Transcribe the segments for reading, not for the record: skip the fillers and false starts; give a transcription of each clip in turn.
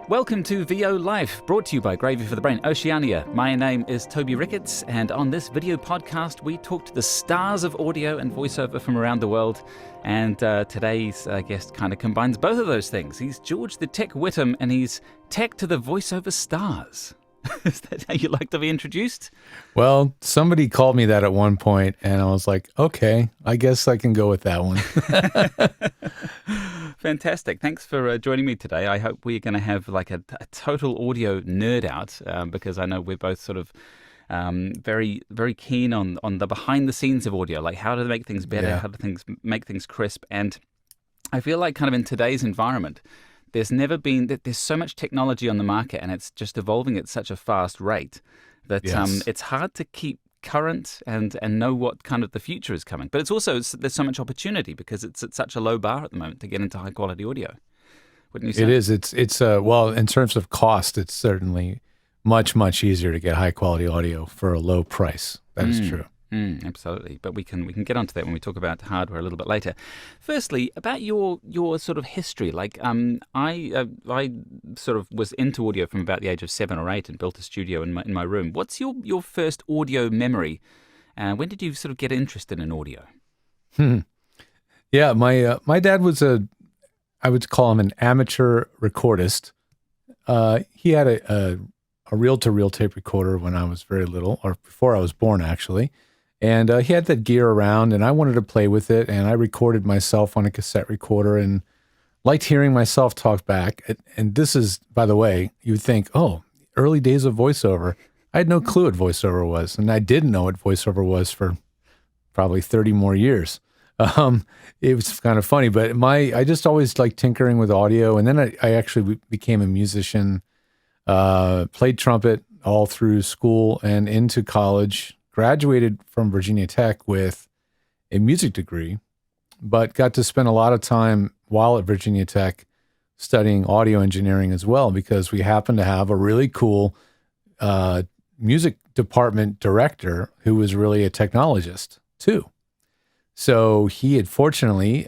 Welcome to VO Life, brought to you by Gravy for the Brain, Oceania. My name is Toby Ricketts, and on this video podcast, we talk to the stars of audio and voiceover from around the world. And today's guest kind of combines both of those things. He's George the Tech Whittam, and he's tech to the voiceover stars. Is that how you like to be introduced? Well, somebody called me that at one point, and I was like, okay, I guess I can go with that one. Fantastic. Thanks for joining me today. I hope we're going to have like a total audio nerd out because I know we're both sort of very, very keen on the behind the scenes of audio, like how to make things better, how to make things crisp. And I feel like kind of in today's environment, there's so much technology on the market and it's just evolving at such a fast rate that it's hard to keep current and know what kind of the future is coming. But there's so much opportunity because it's at such a low bar at the moment to get into high quality audio. Wouldn't you say? It is. It's well, in terms of cost, it's certainly much easier to get high quality audio for a low price. That is true. Absolutely, but we can get onto that when we talk about hardware a little bit later. Firstly, about your sort of history. Like, I sort of was into audio from about the age of 7 or 8 and built a studio in my room. What's your first audio memory? When did you sort of get interested in audio? Yeah, my dad was I would call him an amateur recordist. He had a reel-to-reel tape recorder when I was very little, or before I was born, actually. And he had that gear around, and I wanted to play with it, and I recorded myself on a cassette recorder and liked hearing myself talk back. And this is, by the way, you would think, oh, early days of voiceover. I had no clue what voiceover was, and I didn't know what voiceover was for probably 30 more years. It was kind of funny, but I just always liked tinkering with audio, and then I actually became a musician, played trumpet all through school and into college. Graduated from Virginia Tech with a music degree, but got to spend a lot of time while at Virginia Tech studying audio engineering as well, because we happened to have a really cool music department director who was really a technologist too. So he had fortunately,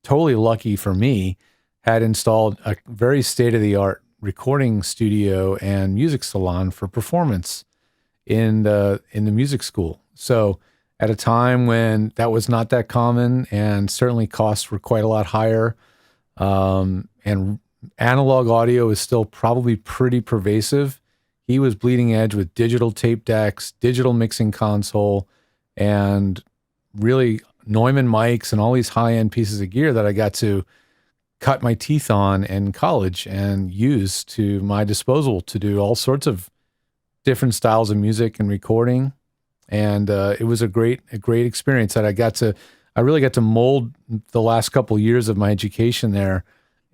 totally lucky for me, had installed a very state-of-the-art recording studio and music salon for performance in the music school. So at a time when that was not that common and certainly costs were quite a lot higher, and analog audio is still probably pretty pervasive, he was bleeding edge with digital tape decks, digital mixing console, and really Neumann mics and all these high-end pieces of gear that I got to cut my teeth on in college and use to my disposal to do all sorts of different styles of music and recording. And it was a great experience that I really got to mold the last couple of years of my education there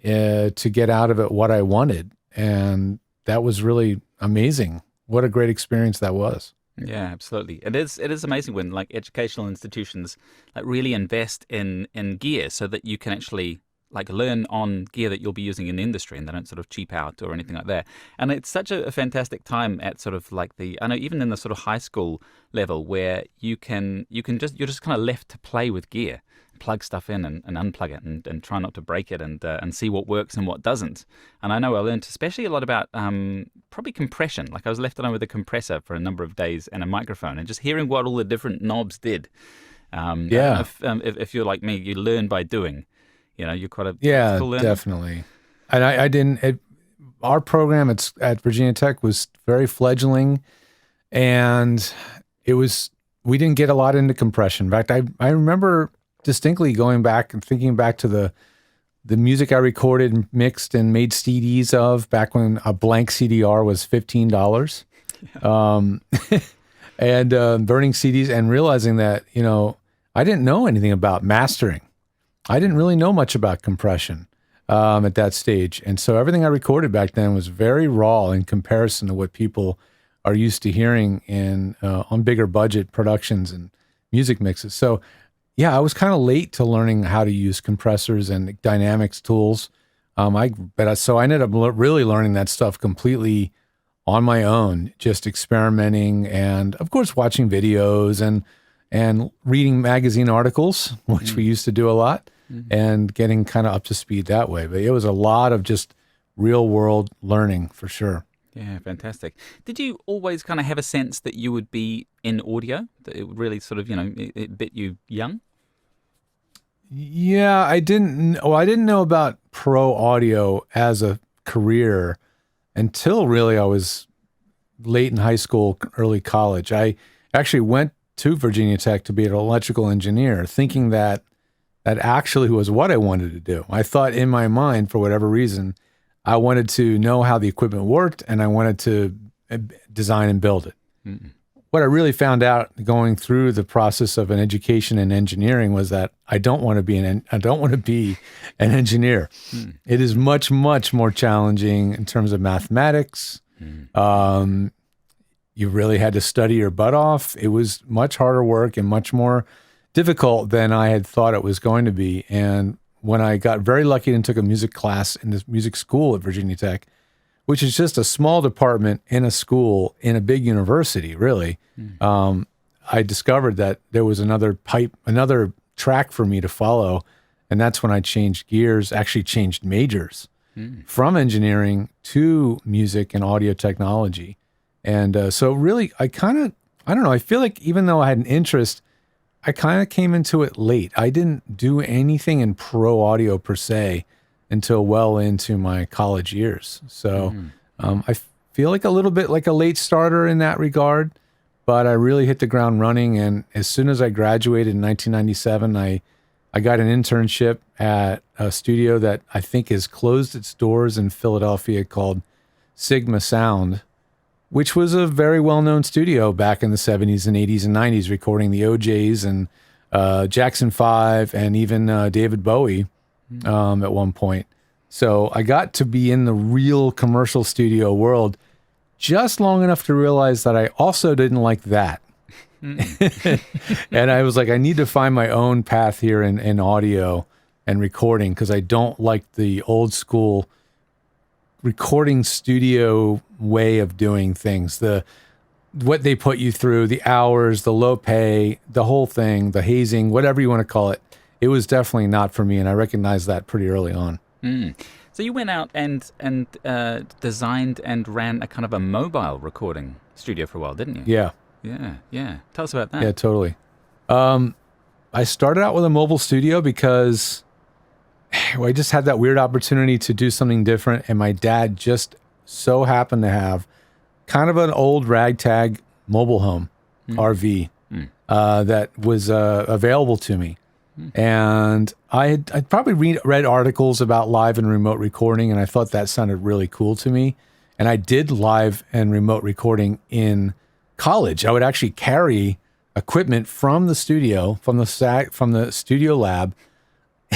to get out of it what I wanted. And that was really amazing. What a great experience that was. Yeah, absolutely. It is amazing when like educational institutions like really invest in gear so that you can actually like learn on gear that you'll be using in the industry and they don't sort of cheap out or anything like that. And it's such a fantastic time at sort of like I know even in the sort of high school level where you're just kind of left to play with gear, plug stuff in and unplug it and try not to break it and see what works and what doesn't. And I know I learned especially a lot about probably compression. Like I was left alone with a compressor for a number of days and a microphone and just hearing what all the different knobs did. If you're like me, you learn by doing. You know, you're quite a cool learner. Definitely. And I didn't. Our program at Virginia Tech was very fledgling, and we didn't get a lot into compression. In fact, I remember distinctly going back and thinking back to the music I recorded and mixed and made CDs of back when a blank CDR was $15, and burning CDs and realizing that I didn't know anything about mastering. I didn't really know much about compression at that stage. And so everything I recorded back then was very raw in comparison to what people are used to hearing on bigger budget productions and music mixes. So yeah, I was kind of late to learning how to use compressors and dynamics tools. So I ended up really learning that stuff completely on my own, just experimenting and of course watching videos and reading magazine articles, which we used to do a lot, and getting kind of up to speed that way. But it was a lot of just real world learning for sure. Yeah, fantastic. Did you always kind of have a sense that you would be in audio? That it would really sort of, it bit you young? Yeah, I didn't know about pro audio as a career until really I was late in high school, early college. I actually went to Virginia Tech to be an electrical engineer, thinking that actually was what I wanted to do. I thought in my mind, for whatever reason, I wanted to know how the equipment worked and I wanted to design and build it. Mm. What I really found out going through the process of an education in engineering was that I don't want to be an engineer. Mm. It is much, much more challenging in terms of mathematics. Mm. You really had to study your butt off. It was much harder work and much more difficult than I had thought it was going to be. And when I got very lucky and took a music class in this music school at Virginia Tech, which is just a small department in a school in a big university, really, I discovered that there was another track for me to follow. And that's when I changed gears, actually changed majors from engineering to music and audio technology. And so really, I don't know, I feel like even though I had an interest, I kind of came into it late. I didn't do anything in pro audio per se until well into my college years. So I feel like a little bit like a late starter in that regard, but I really hit the ground running. And as soon as I graduated in 1997, I got an internship at a studio that I think has closed its doors in Philadelphia called Sigma Sound, which was a very well-known studio back in the 70s and 80s and 90s, recording the OJs and Jackson 5 and even David Bowie at one point. So I got to be in the real commercial studio world just long enough to realize that I also didn't like that. And I was like, I need to find my own path here in audio and recording because I don't like the old school recording studio way of doing things. What they put you through, the hours, the low pay, the whole thing, the hazing, whatever you want to call it. It was definitely not for me, and I recognized that pretty early on. So you went out and designed and ran a kind of a mobile recording studio for a while, didn't you? Yeah. Tell us about that. Yeah, totally. I started out with a mobile studio because I just had that weird opportunity to do something different, and my dad just so happened to have kind of an old ragtag mobile home RV that was available to me. And I'd probably read articles about live and remote recording, and I thought that sounded really cool to me. And I did live and remote recording in college. I would actually carry equipment from the studio, from the studio lab,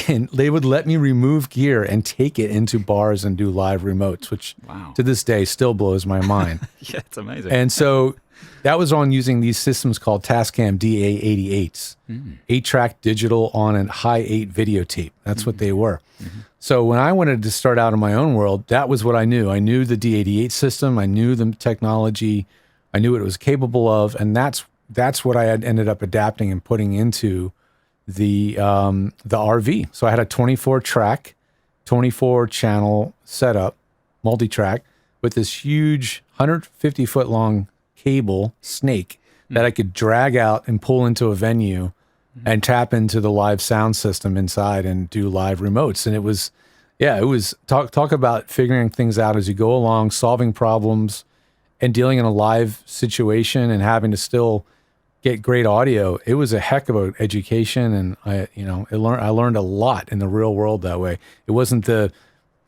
and they would let me remove gear and take it into bars and do live remotes, which to this day still blows my mind. Yeah, it's amazing. And so that was on using these systems called Tascam DA88s, 8-track digital on a high 8 videotape. That's what they were. So when I wanted to start out in my own world, that was what I knew. I knew the D88 system. I knew the technology. I knew what it was capable of. And that's what I had ended up adapting and putting into the RV. So I had a 24-track, 24-channel setup, multi-track, with this huge 150-foot long cable snake that I could drag out and pull into a venue and tap into the live sound system inside and do live remotes. And it was talk about figuring things out as you go along, solving problems and dealing in a live situation and having to still get great audio. It was a heck of an education, and I learned a lot in the real world that way. It wasn't the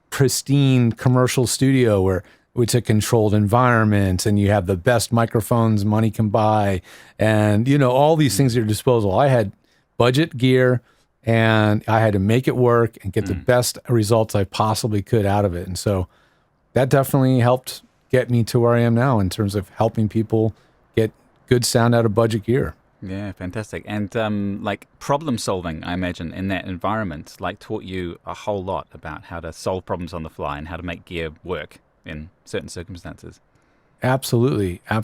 pristine commercial studio where it's a controlled environment and you have the best microphones money can buy and all these things at your disposal. I had budget gear and I had to make it work and get the best results I possibly could out of it. And so that definitely helped get me to where I am now in terms of helping people get good sound out of budget gear. Yeah, fantastic. And like problem solving, I imagine, in that environment, like taught you a whole lot about how to solve problems on the fly and how to make gear work in certain circumstances. Absolutely. Yeah.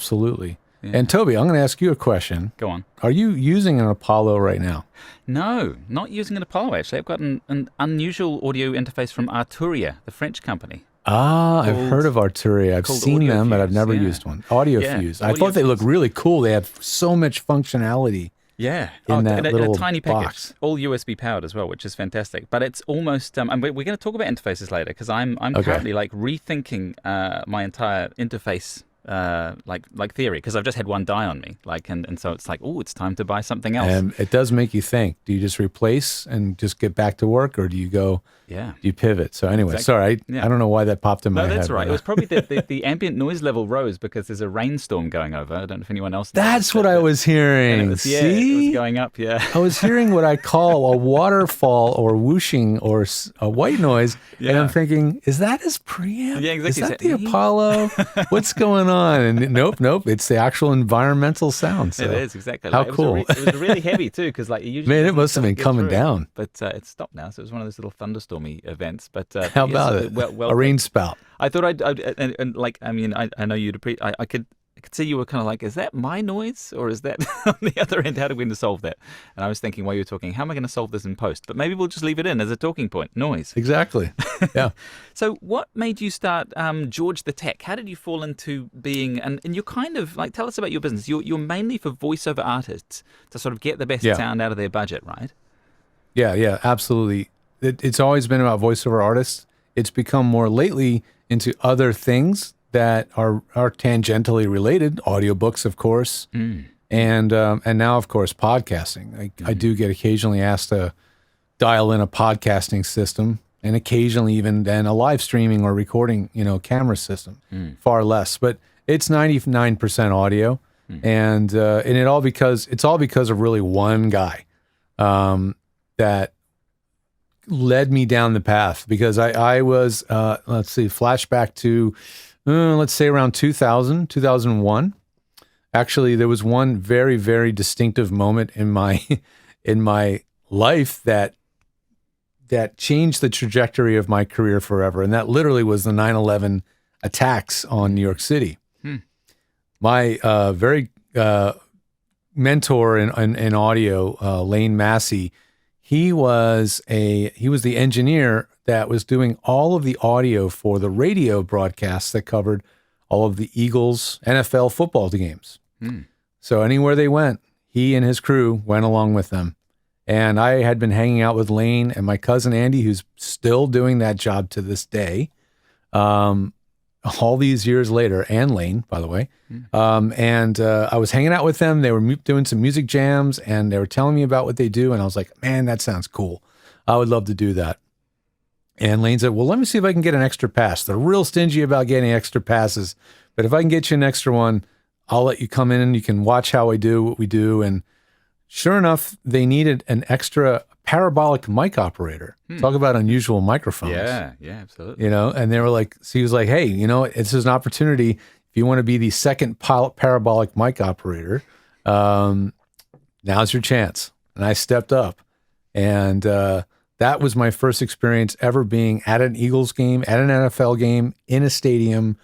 And Toby, I'm going to ask you a question. Go on. Are you using an Apollo right now? No, not using an Apollo, actually. I've got an unusual audio interface from Arturia, the French company. I've heard of Arturia. I've seen them, but I've never used one. Audio Fuse. I thought they looked really cool. They have so much functionality. Yeah, in that in little a tiny package, box. all USB powered as well, which is fantastic. But it's almost, and we're going to talk about interfaces later because I'm currently like rethinking my entire interface like theory because I've just had one die on me, and so it's like, oh, it's time to buy something else. And it does make you think. Do you just replace and just get back to work, or do you go? Yeah. Do you pivot? So anyway, sorry, I don't know why that popped in my head. No, that's right. It was probably the ambient noise level rose because there's a rainstorm going over. I don't know if anyone else knows. That's what I was hearing. See? It was going up, yeah. I was hearing what I call a waterfall or whooshing or a white noise, and I'm thinking, is that his preamp? Yeah, exactly. Is that the Apollo? What's going on? And nope, it's the actual environmental sound. So. It is, exactly. How cool. It was really heavy, too, because like usually... Man, it must have been coming down. But it's stopped now, so it was one of those little thunderstormy events. But how about it? A rain spout. I thought and like, I mean, I know you'd appreciate... I could see you were kind of like, is that my noise or is that on the other end? How are we going to solve that? And I was thinking while you were talking, how am I going to solve this in post? But maybe we'll just leave it in as a talking point, noise. Exactly. Yeah. So what made you start George the Tech? How did you fall into being, and you're kind of like, tell us about your business. You're mainly for voiceover artists to sort of get the best sound out of their budget, right? Yeah, absolutely. It's always been about voiceover artists. It's become more lately into other things that are tangentially related, audiobooks, of course, and now, of course, podcasting. I do get occasionally asked to dial in a podcasting system, and occasionally even then a live streaming or recording, camera system. Far less, but it's 99% audio, and it's all because of really one guy that led me down the path. Because I was flashback to. Let's say around 2000, 2001. Actually, there was one very, very distinctive moment in my life that changed the trajectory of my career forever, and that literally was the 9/11 attacks on New York City. My very mentor in audio, Lane Massey, he was the engineer that was doing all of the audio for the radio broadcasts that covered all of the Eagles NFL football games. So anywhere they went, he and his crew went along with them. And I had been hanging out with Lane and my cousin Andy, who's still doing that job to this day, all these years later, and Lane, by the way. And I was hanging out with them. They were doing some music jams, and they were telling me about what they do. And I was like, man, that sounds cool. I would love to do that. And Lane said, well, let me see if I can get an extra pass. They're real stingy about getting extra passes, but if I can get you an extra one, I'll let you come in and you can watch how I do what we do. And sure enough, they needed an extra parabolic mic operator. Talk about unusual microphones. Yeah, absolutely. And they were like, so he was like, hey, this is an opportunity. If you want to be the second parabolic mic operator, now's your chance. And I stepped up. And that was my first experience ever being at an Eagles game, at an NFL game, in a stadium.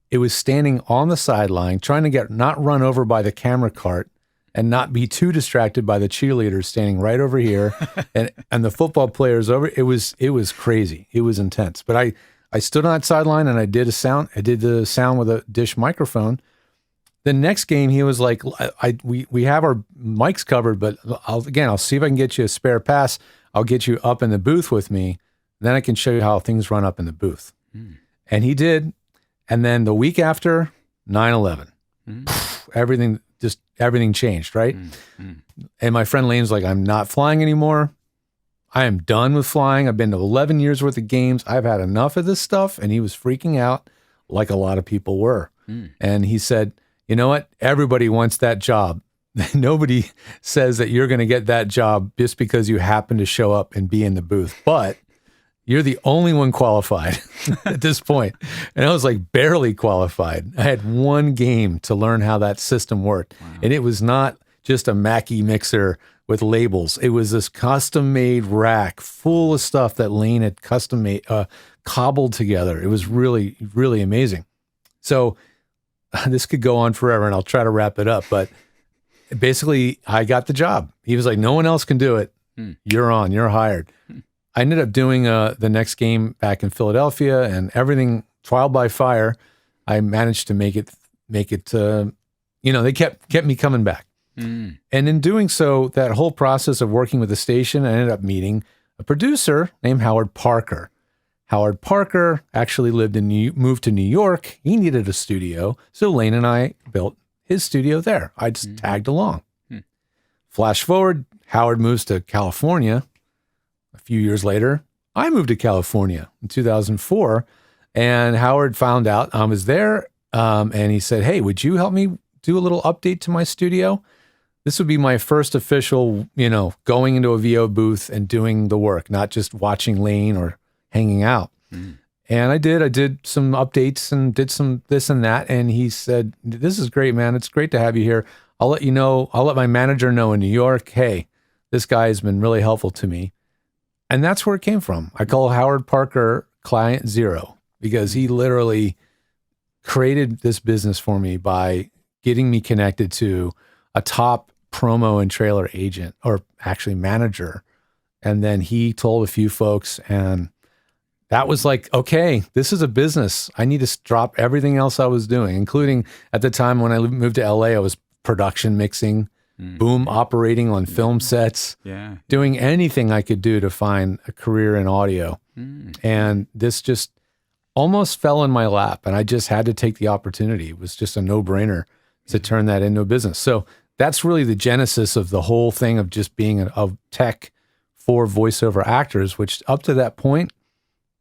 It was standing on the sideline, trying to get not run over by the camera cart and not be too distracted by the cheerleaders standing right over here and the football players over. It was crazy. It was intense. But I stood on that sideline and I did the sound with a dish microphone. The next game, he was like, we have our mics covered, but I'll see if I can get you a spare pass. I'll get you up in the booth with me. Then I can show you how things run up in the booth. And he did. And then the week after, 9/11, everything changed, right? And my friend Lane's like, I'm not flying anymore. I am done with flying. I've been to 11 years worth of games. I've had enough of this stuff. And he was freaking out like a lot of people were. And he said, you know what? Everybody wants that job. Nobody says that you're going to get that job just because you happen to show up and be in the booth. But you're the only one qualified at this point. And I was like barely qualified. I had one game to learn how that system worked. Wow. And it was not just a Mackie mixer with labels. It was this custom-made rack full of stuff that Lane had custom-made, cobbled together. It was really, really amazing. So this could go on forever, and I'll try to wrap it up. But basically, I got the job. He was like, no one else can do it. You're on. You're hired. I ended up doing the next game back in Philadelphia, and everything trial by fire. I managed to make it. They kept me coming back, and in doing so, that whole process of working with the station, I ended up meeting a producer named Howard Parker. Howard Parker actually moved to New York. He needed a studio, so Lane and I built his studio there. I just tagged along. Flash forward, Howard moves to California. A few years later, I moved to California in 2004, and Howard found out I was there, and he said, "Hey, would you help me do a little update to my studio?" This would be my first official, going into a VO booth and doing the work, not just watching Lane or hanging out. And I did some updates and did some this and that. And he said, "This is great, man. It's great to have you here. I'll let my manager know in New York, hey, this guy has been really helpful to me." And that's where it came from. I call Howard Parker Client Zero because he literally created this business for me by getting me connected to a top promo and trailer agent, or actually manager. And then he told a few folks, and that was like, okay, this is a business. I need to drop everything else I was doing, including at the time when I moved to LA, I was production mixing, boom operating on film sets, doing anything I could do to find a career in audio. And this just almost fell in my lap, and I just had to take the opportunity. It was just a no-brainer to turn that into a business. So that's really the genesis of the whole thing of just being a tech for voiceover actors, which up to that point,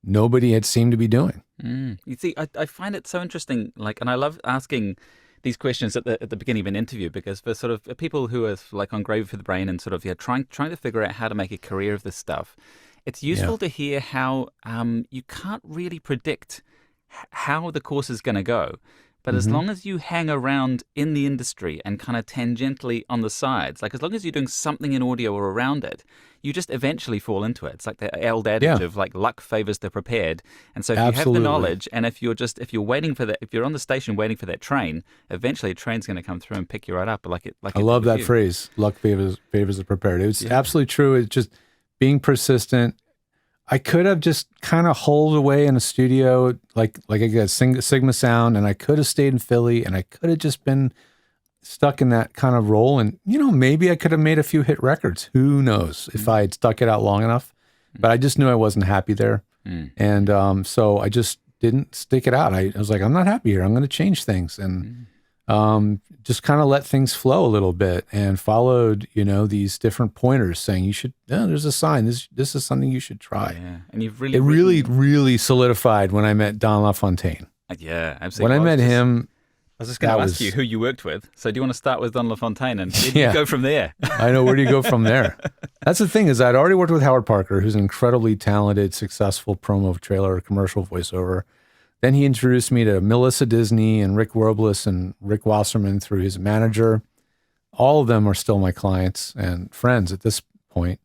nobody had seemed to be doing. You see, I find it so interesting, and I love asking these questions at the beginning of an interview, because for sort of people who are on Gravy for the Brain and sort of trying to figure out how to make a career of this stuff, it's useful to hear how you can't really predict how the course is going to go. But as long as you hang around in the industry and kind of tangentially on the sides, as long as you're doing something in audio or around it, you just eventually fall into it. It's like the old adage of luck favors the prepared. And so if you have the knowledge, and if you're waiting for if you're on the station waiting for that train, eventually a train's going to come through and pick you right up. I love that phrase, luck favors the prepared. It's absolutely true. It's just being persistent. I could have just kind of holed away in a studio, like I got Sigma Sound, and I could have stayed in Philly, and I could have just been stuck in that kind of role. And, maybe I could have made a few hit records. Who knows if I had stuck it out long enough, but I just knew I wasn't happy there. And so I just didn't stick it out. I was like, I'm not happy here. I'm going to change things. And just kind of let things flow a little bit, and followed, these different pointers saying you should, there's a sign, this is something you should try. Yeah. And you've really solidified when I met Don LaFontaine. Yeah, absolutely. When I met him, I was just going to ask you who you worked with. So do you want to start with Don LaFontaine, and where do you go from there? I know, where do you go from there? That's the thing, is I'd already worked with Howard Parker, who's an incredibly talented, successful promo, trailer, commercial voiceover. Then he introduced me to Melissa Disney and Rick Robles and Rick Wasserman through his manager. All of them are still my clients and friends at this point.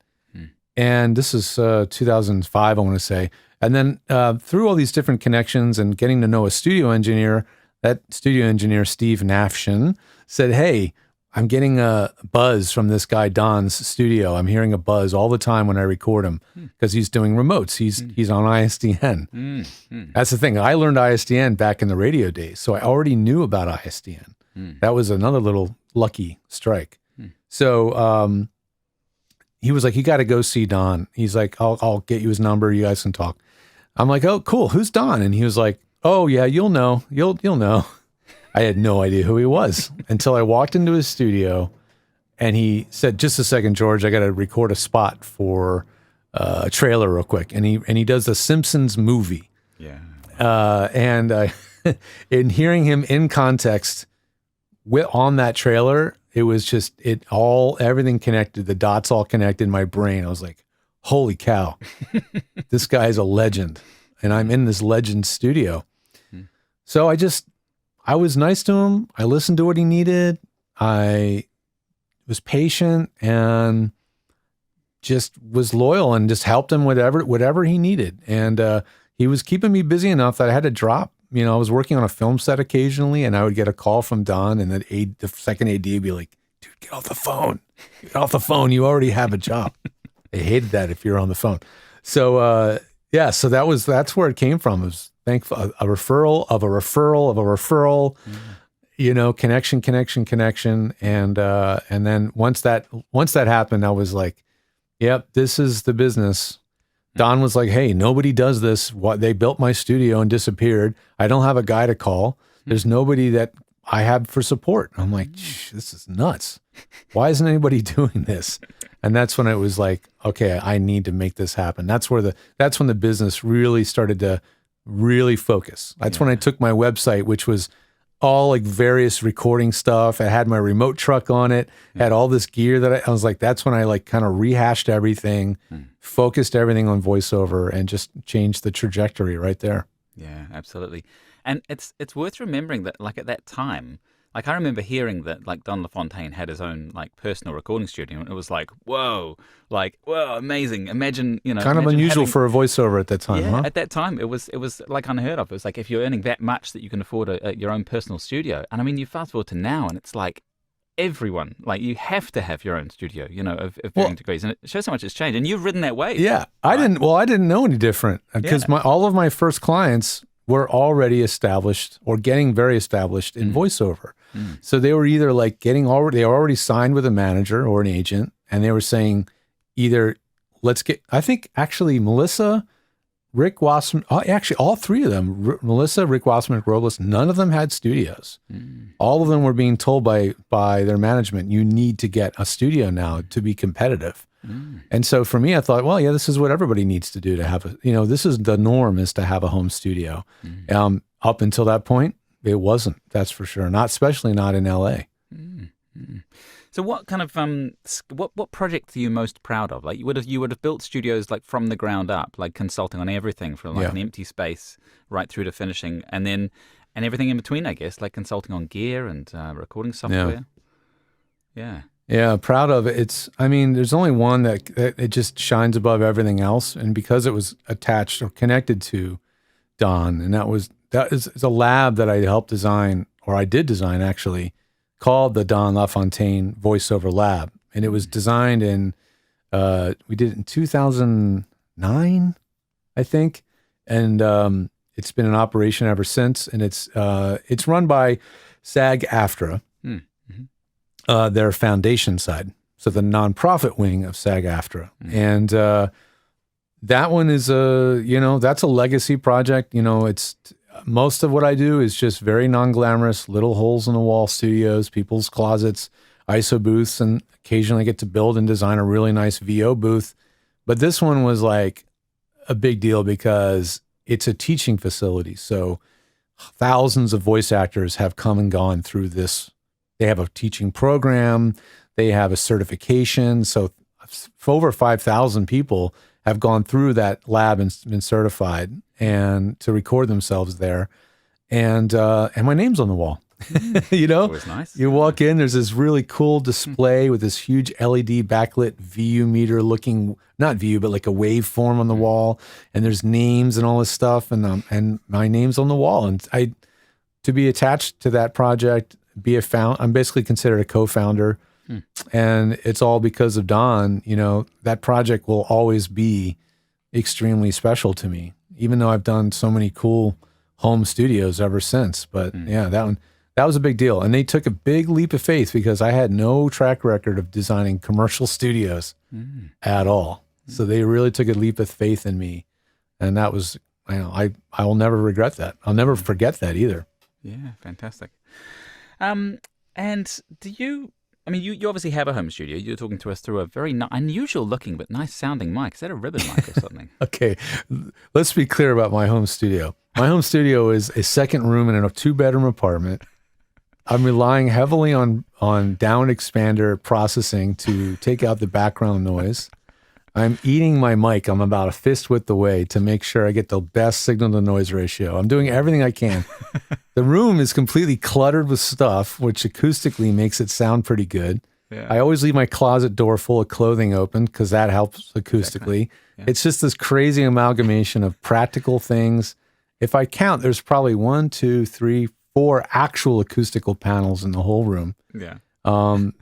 And this is 2005, I want to say. And then through all these different connections and getting to know a studio engineer, that studio engineer, Steve Nafshin, said, "Hey, I'm getting a buzz from this guy, Don's studio. I'm hearing a buzz all the time when I record him, because he's doing remotes. He's on ISDN. That's the thing. I learned ISDN back in the radio days, so I already knew about ISDN. That was another little lucky strike. So he was like, you got to go see Don. He's like, I'll get you his number. You guys can talk. I'm like, oh, cool. Who's Don? And he was like, oh, yeah, you'll know. You'll know. I had no idea who he was until I walked into his studio, and he said, just a second, George, I got to record a spot for a trailer real quick. And he does the Simpsons movie. Yeah. And in hearing him in context on that trailer, it was just, everything connected, the dots all connected in my brain. I was like, holy cow, this guy's a legend. And I'm in this legend studio. So I was nice to him. I listened to what he needed. I was patient and just was loyal, and just helped him whatever he needed. And he was keeping me busy enough that I had to drop. I was working on a film set occasionally, and I would get a call from Don, and the second AD would be like, dude, get off the phone. Get off the phone. You already have a job. They hated that if you're on the phone. So yeah, so that's where it came from. It was thankful a referral of a referral of a referral. Connection, and then once that happened, I was like, yep, this is the business. Don was like, hey, nobody does this. What, they built my studio and disappeared. I don't have a guy to call. There's nobody that I have for support. I'm like, this is nuts. Why isn't anybody doing this? And that's when it was like, okay, I need to make this happen. That's when the business really started to really focus. That's when I took my website, which was all like various recording stuff. I had my remote truck on it, had all this gear that I was like, that's when I like kind of rehashed everything, focused everything on voiceover, and just changed the trajectory right there. Yeah, absolutely. And it's worth remembering that like at that time, like I remember hearing that like Don LaFontaine had his own like personal recording studio, and it was like, whoa, amazing. Imagine, Kind of unusual for a voiceover at that time, yeah, huh? at that time, it was like unheard of. It was like if you're earning that much that you can afford your own personal studio. And I mean, you fast forward to now, and it's like everyone, like you have to have your own studio, of varying degrees. And it shows how much it's changed. And you've ridden that wave. Yeah, I didn't know any different because all of my first clients were already established or getting very established in voiceover. So they were either like they were already signed with a manager or an agent, and they were saying either I think actually Melissa, Rick Wasserman, actually all three of them, Melissa, Rick Wasserman, Rick Robles, none of them had studios. All of them were being told by their management, you need to get a studio now to be competitive. And so for me, I thought, well, yeah, this is what everybody needs to do to have this is the norm, is to have a home studio. Up until that point, it wasn't, that's for sure. Especially not in LA. So what kind of what project are you most proud of? Like you would have built studios like from the ground up, like consulting on everything from like an empty space right through to finishing, and everything in between, I guess, like consulting on gear and recording software. Yeah, proud of it. There's only one that it just shines above everything else, and because it was attached or connected to Don, and that is a lab that I helped design, or I did design actually, called the Don LaFontaine Voiceover Lab, and it was designed in we did it in 2009, I think, and it's been in operation ever since, and it's run by SAG-AFTRA. Their foundation side, so the nonprofit wing of SAG-AFTRA, and that one is that's a legacy project. It's most of what I do is just very non-glamorous, little holes in the wall studios, people's closets, ISO booths, and occasionally I get to build and design a really nice VO booth. But this one was like a big deal because it's a teaching facility, so thousands of voice actors have come and gone through this. They have a teaching program. They have a certification. So over 5,000 people have gone through that lab and been certified and to record themselves there. And my name's on the wall. Always nice. You walk in, there's this really cool display with this huge LED backlit VU meter looking, not view, but like a waveform on the wall. And there's names and all this stuff. And my name's on the wall. And to be attached to that project, I'm basically considered a co-founder, and it's all because of Don. That project will always be extremely special to me, even though I've done so many cool home studios ever since. But that was a big deal. And they took a big leap of faith because I had no track record of designing commercial studios at all. So they really took a leap of faith in me. And that was, I will never regret that. I'll never forget that either. Yeah, fantastic. And do you obviously have a home studio. You're talking to us through a very unusual looking but nice sounding mic. Is that a ribbon mic or something? Okay, let's be clear about my home studio. My home studio is a second room in a 2-bedroom apartment. I'm relying heavily on down expander processing to take out the background noise. I'm eating my mic. I'm about a fist width away to make sure I get the best signal to noise ratio. I'm doing everything I can. The room is completely cluttered with stuff, which acoustically makes it sound pretty good. Yeah. I always leave my closet door full of clothing open because that helps acoustically. Yeah. It's just this crazy amalgamation of practical things. If I count, there's probably 1, 2, 3, 4 actual acoustical panels in the whole room. Yeah.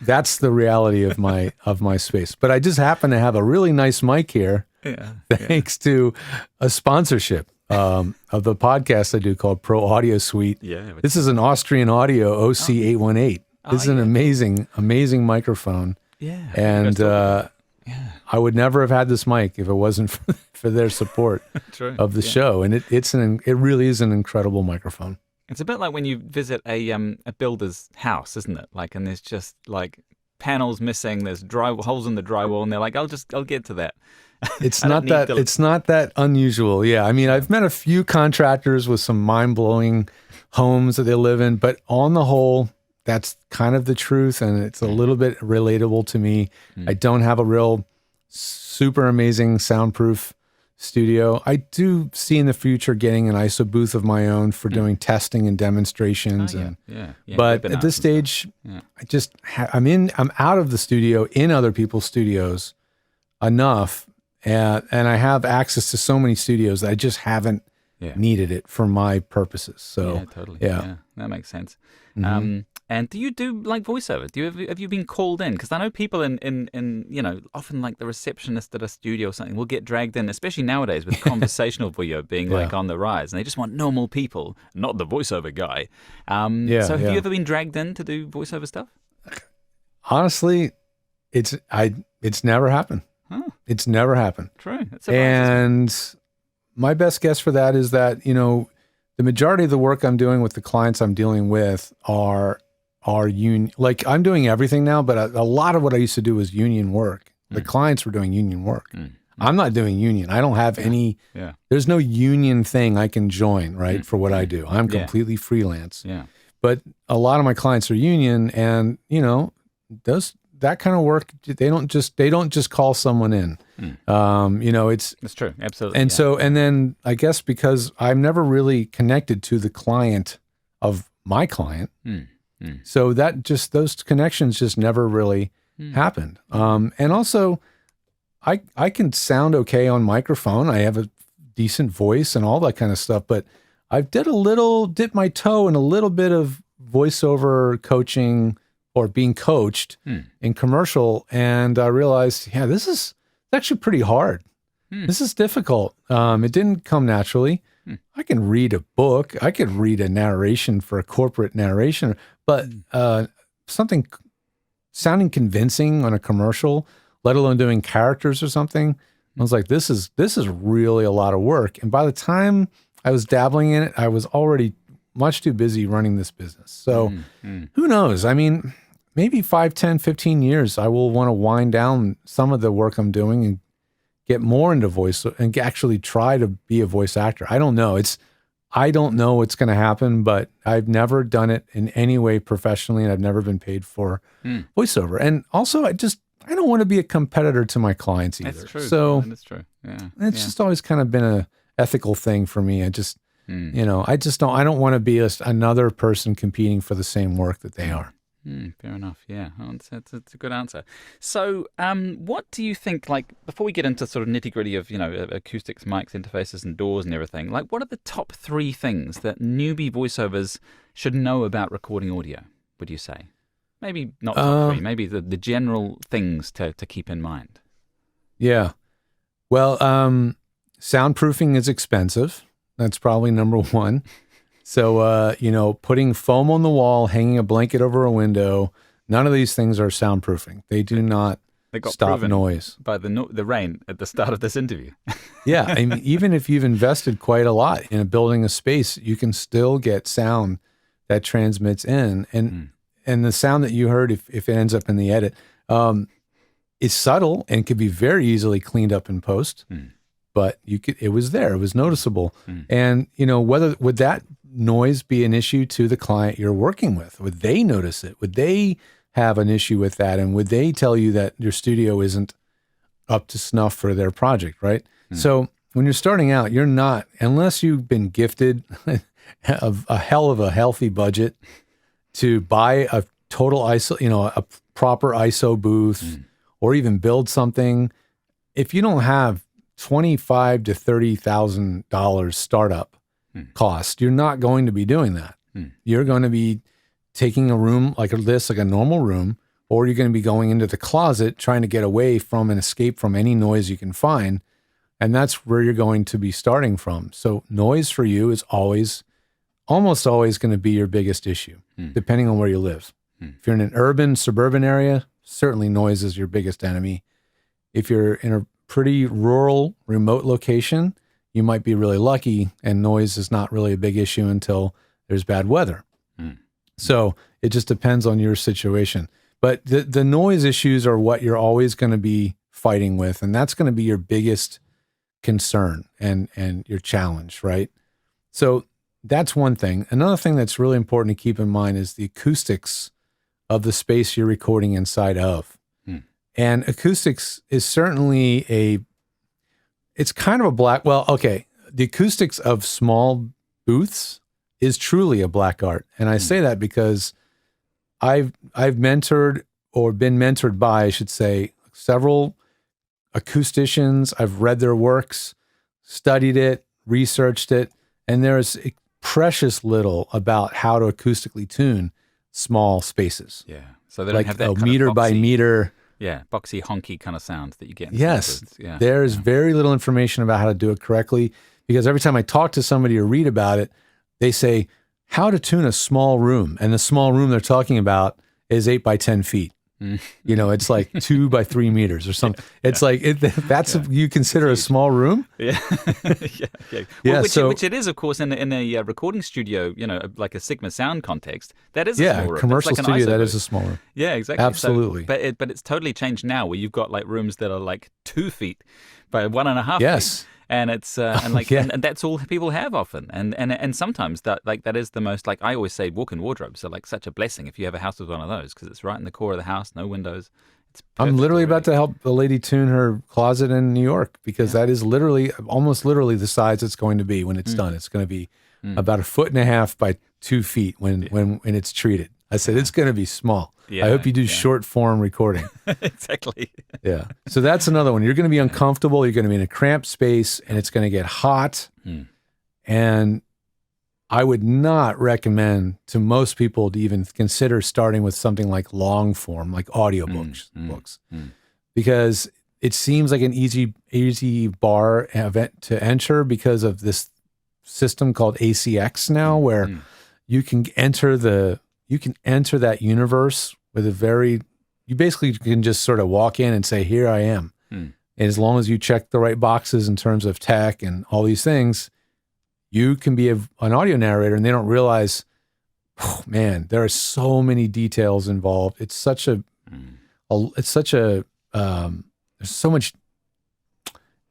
That's the reality of my space. But I just happen to have a really nice mic here Yeah. thanks to a sponsorship of the podcast I do called Pro Audio Suite. Yeah. This is an Austrian Audio OC818. This is an amazing microphone. Yeah. And I would never have had this mic if it wasn't for their support of the show. And it really is an incredible microphone. It's a bit like when you visit a builder's house, isn't it? Like, and there's just like panels missing, there's holes in the drywall, and they're like, I'll get to that. It's not that unusual. Yeah. I mean, I've met a few contractors with some mind-blowing homes that they live in, but on the whole, that's kind of the truth. And it's a little bit relatable to me. I don't have a real super amazing soundproof studio. I do see in the future getting an ISO booth of my own for doing testing and demonstrations. But at this stage, I just I'm out of the studio in other people's studios enough. And I have access to so many studios that I just haven't needed it for my purposes. So totally. Yeah, that makes sense. And do you do like voiceover? Have you been called in? Because I know people in often like the receptionist at a studio or something will get dragged in, especially nowadays with conversational video being like on the rise, and they just want normal people, not the voiceover guy. So have you ever been dragged in to do voiceover stuff? Honestly, it's never happened. Huh. It's never happened. True. And my best guess for that is that, the majority of the work I'm doing with the clients I'm dealing with are union. Like, I'm doing everything now, but a lot of what I used to do was union work. The clients were doing union work. I'm not doing union. I don't have any, there's no union thing I can join, right, for what I do. I'm completely freelance. Yeah. But a lot of my clients are union, and, that kind of work, they don't just call someone in. That's true. Absolutely. And and then I guess because I'm never really connected to the client of my client, so that just, those connections just never really happened. And also I can sound okay on microphone. I have a decent voice and all that kind of stuff, but I dipped my toe in a little bit of voiceover coaching or being coached in commercial. And I realized, this is actually pretty hard. This is difficult. It didn't come naturally. I can read a book. I could read a narration for a corporate narration, but something sounding convincing on a commercial, let alone doing characters or something, I was like, this is really a lot of work. And by the time I was dabbling in it, I was already much too busy running this business. So who knows? I mean, maybe 5, 10, 15 years, I will want to wind down some of the work I'm doing and get more into voice and actually try to be a voice actor. I don't know. I don't know what's going to happen, but I've never done it in any way professionally, and I've never been paid for voiceover. And also, I don't want to be a competitor to my clients either. That's true. So that's true. Yeah. It's just always kind of been a ethical thing for me. I just, I don't want to be another person competing for the same work that they are. Fair enough. Yeah, it's a good answer. So, what do you think? Like, before we get into sort of nitty gritty of acoustics, mics, interfaces, and doors and everything, like, what are the top 3 things that newbie voiceovers should know about recording audio? Would you say? Maybe not top 3. Maybe the general things to keep in mind. Yeah. Well, soundproofing is expensive. That's probably number 1. So, putting foam on the wall, hanging a blanket over a window, none of these things are soundproofing. They do not stop noise. By the rain at the start of this interview. Yeah. I mean, even if you've invested quite a lot in building a space, you can still get sound that transmits in. And the sound that you heard, if it ends up in the edit, is subtle and could be very easily cleaned up in post. But it was there. It was noticeable. And, would that noise be an issue to the client you're working with? Would they notice it? Would they have an issue with that? And would they tell you that your studio isn't up to snuff for their project, right? So when you're starting out, you're not, unless you've been gifted a hell of a healthy budget to buy a total ISO, a proper ISO booth, or even build something. If you don't have $25,000 to $30,000 startup cost, you're not going to be doing that. You're going to be taking a room like this, like a normal room, or you're going to be going into the closet trying to get away from and escape from any noise you can find And that's where you're going to be starting from. So noise for you is almost always going to be your biggest issue, depending on where you live. If you're in an urban, suburban area, certainly noise is your biggest enemy. If you're in a pretty rural, remote location, you might be really lucky, and noise is not really a big issue until there's bad weather. So it just depends on your situation. But the noise issues are what you're always going to be fighting with, and that's going to be your biggest concern and your challenge, right? So that's one thing. Another thing that's really important to keep in mind is the acoustics of the space you're recording inside of. And acoustics is certainly it's kind of the acoustics of small booths is truly a black art. And I say that because I've mentored or been mentored by, I should say, several acousticians. I've read their works, studied it, researched it, and there's precious little about how to acoustically tune small spaces. Yeah. So they don't have that kind meter of boxy, by meter. Yeah, boxy, honky kind of sound that you get in Yes. booths. Yeah. There's very little information about how to do it correctly, because every time I talk to somebody or read about it, they say how to tune a small room. And the small room they're talking about is 8 by 10 feet. It's like 2 by 3 meters or something. It's like you consider a small room. Yeah, Well, which it is, of course, in a recording studio. Like a Sigma sound context. That is a small room. Commercial like studio. That is a small room. Yeah, exactly. Absolutely. So, but it's totally changed now, where you've got like rooms that are like 2 feet by 1.5 Yes. feet. And it's and that's all people have often, and sometimes that is the most, like I always say, walk-in wardrobes are like such a blessing if you have a house with one of those, because it's right in the core of the house, no windows. It's I'm literally already. about to help a lady tune her closet in New York, because that is almost literally the size it's going to be when it's done. It's going to be about 1.5 feet by 2 feet when it's treated. I said it's going to be small. I hope you do short form recording. Exactly. Yeah. So that's another one. You're going to be uncomfortable. You're going to be in a cramped space, and it's going to get hot. And I would not recommend to most people to even consider starting with something like long form, like audiobooks, books, because it seems like an easy bar event to enter because of this system called ACX now, where you can enter that universe with you basically can just sort of walk in and say, here I am. And as long as you check the right boxes in terms of tech and all these things, you can be an audio narrator, and they don't realize, oh man, there are so many details involved. It's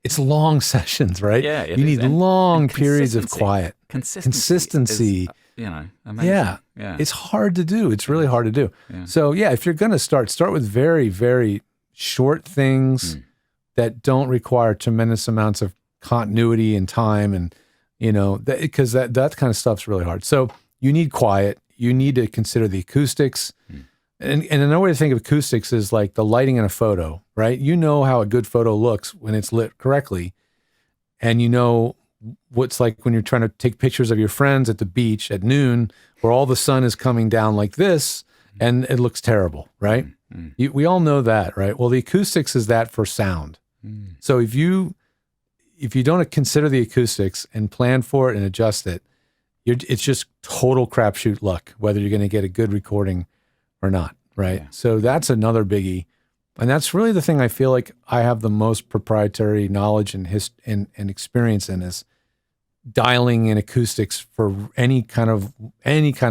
it's long sessions, right? Yeah. You need long periods of quiet. Consistency. Amazing. Yeah. It's hard to do. It's really hard to do. Yeah. So if you're going to start with very, very short things that don't require tremendous amounts of continuity and time, and because that kind of stuff's really hard. So you need quiet. You need to consider the acoustics. And another way to think of acoustics is like the lighting in a photo, right? You know how a good photo looks when it's lit correctly, and you know what's like when you're trying to take pictures of your friends at the beach at noon, where all the sun is coming down like this, and it looks terrible, right? We all know that, right? Well, the acoustics is that for sound. So if you don't consider the acoustics and plan for it and adjust it, it's just total crapshoot luck whether you're going to get a good recording or not, right? Yeah. So that's another biggie. And that's really the thing I feel like I have the most proprietary knowledge and experience in, is dialing in acoustics for any kind of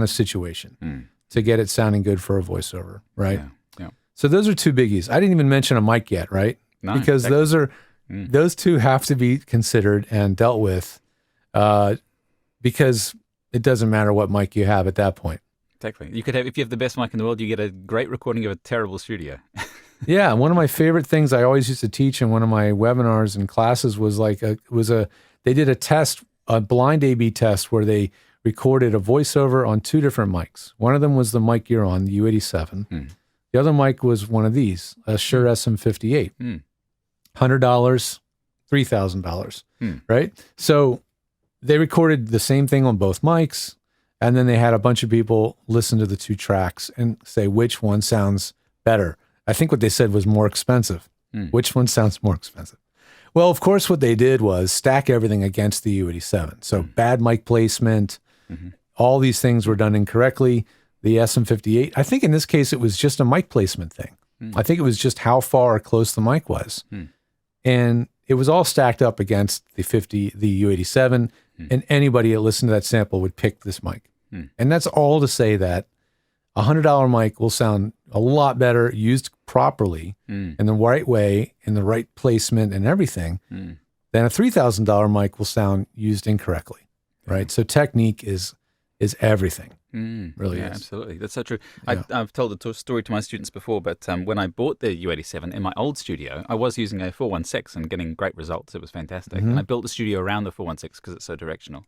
situation to get it sounding good for a voiceover, right? Yeah. So those are two biggies. I didn't even mention a mic yet, right? No, because those two have to be considered and dealt with, because it doesn't matter what mic you have at that point. Exactly. If you have the best mic in the world, you get a great recording of a terrible studio. Yeah, one of my favorite things I always used to teach in one of my webinars and classes was they did a test, a blind A/B test, where they recorded a voiceover on 2 different mics. One of them was the mic you're on, the U87. The other mic was one of these, a Shure SM58. $100, $3,000, right? So they recorded the same thing on both mics, and then they had a bunch of people listen to the 2 tracks and say which one sounds better. I think what they said was more expensive. Which one sounds more expensive? Well, of course, what they did was stack everything against the U87. So bad mic placement, all these things were done incorrectly. The SM58, I think in this case, it was just a mic placement thing. I think it was just how far close the mic was. And it was all stacked up against the U87, and anybody that listened to that sample would pick this mic. And that's all to say that a $100 mic will sound a lot better used properly in the right way, in the right placement and everything, than a $3,000 mic will sound used incorrectly, right? So technique is everything. Really yeah, is. absolutely. That's so true. Yeah. I've told the story to my students before, but when I bought the U87 in my old studio, I was using a 416 and getting great results. It was fantastic. And I built the studio around the 416 because it's so directional.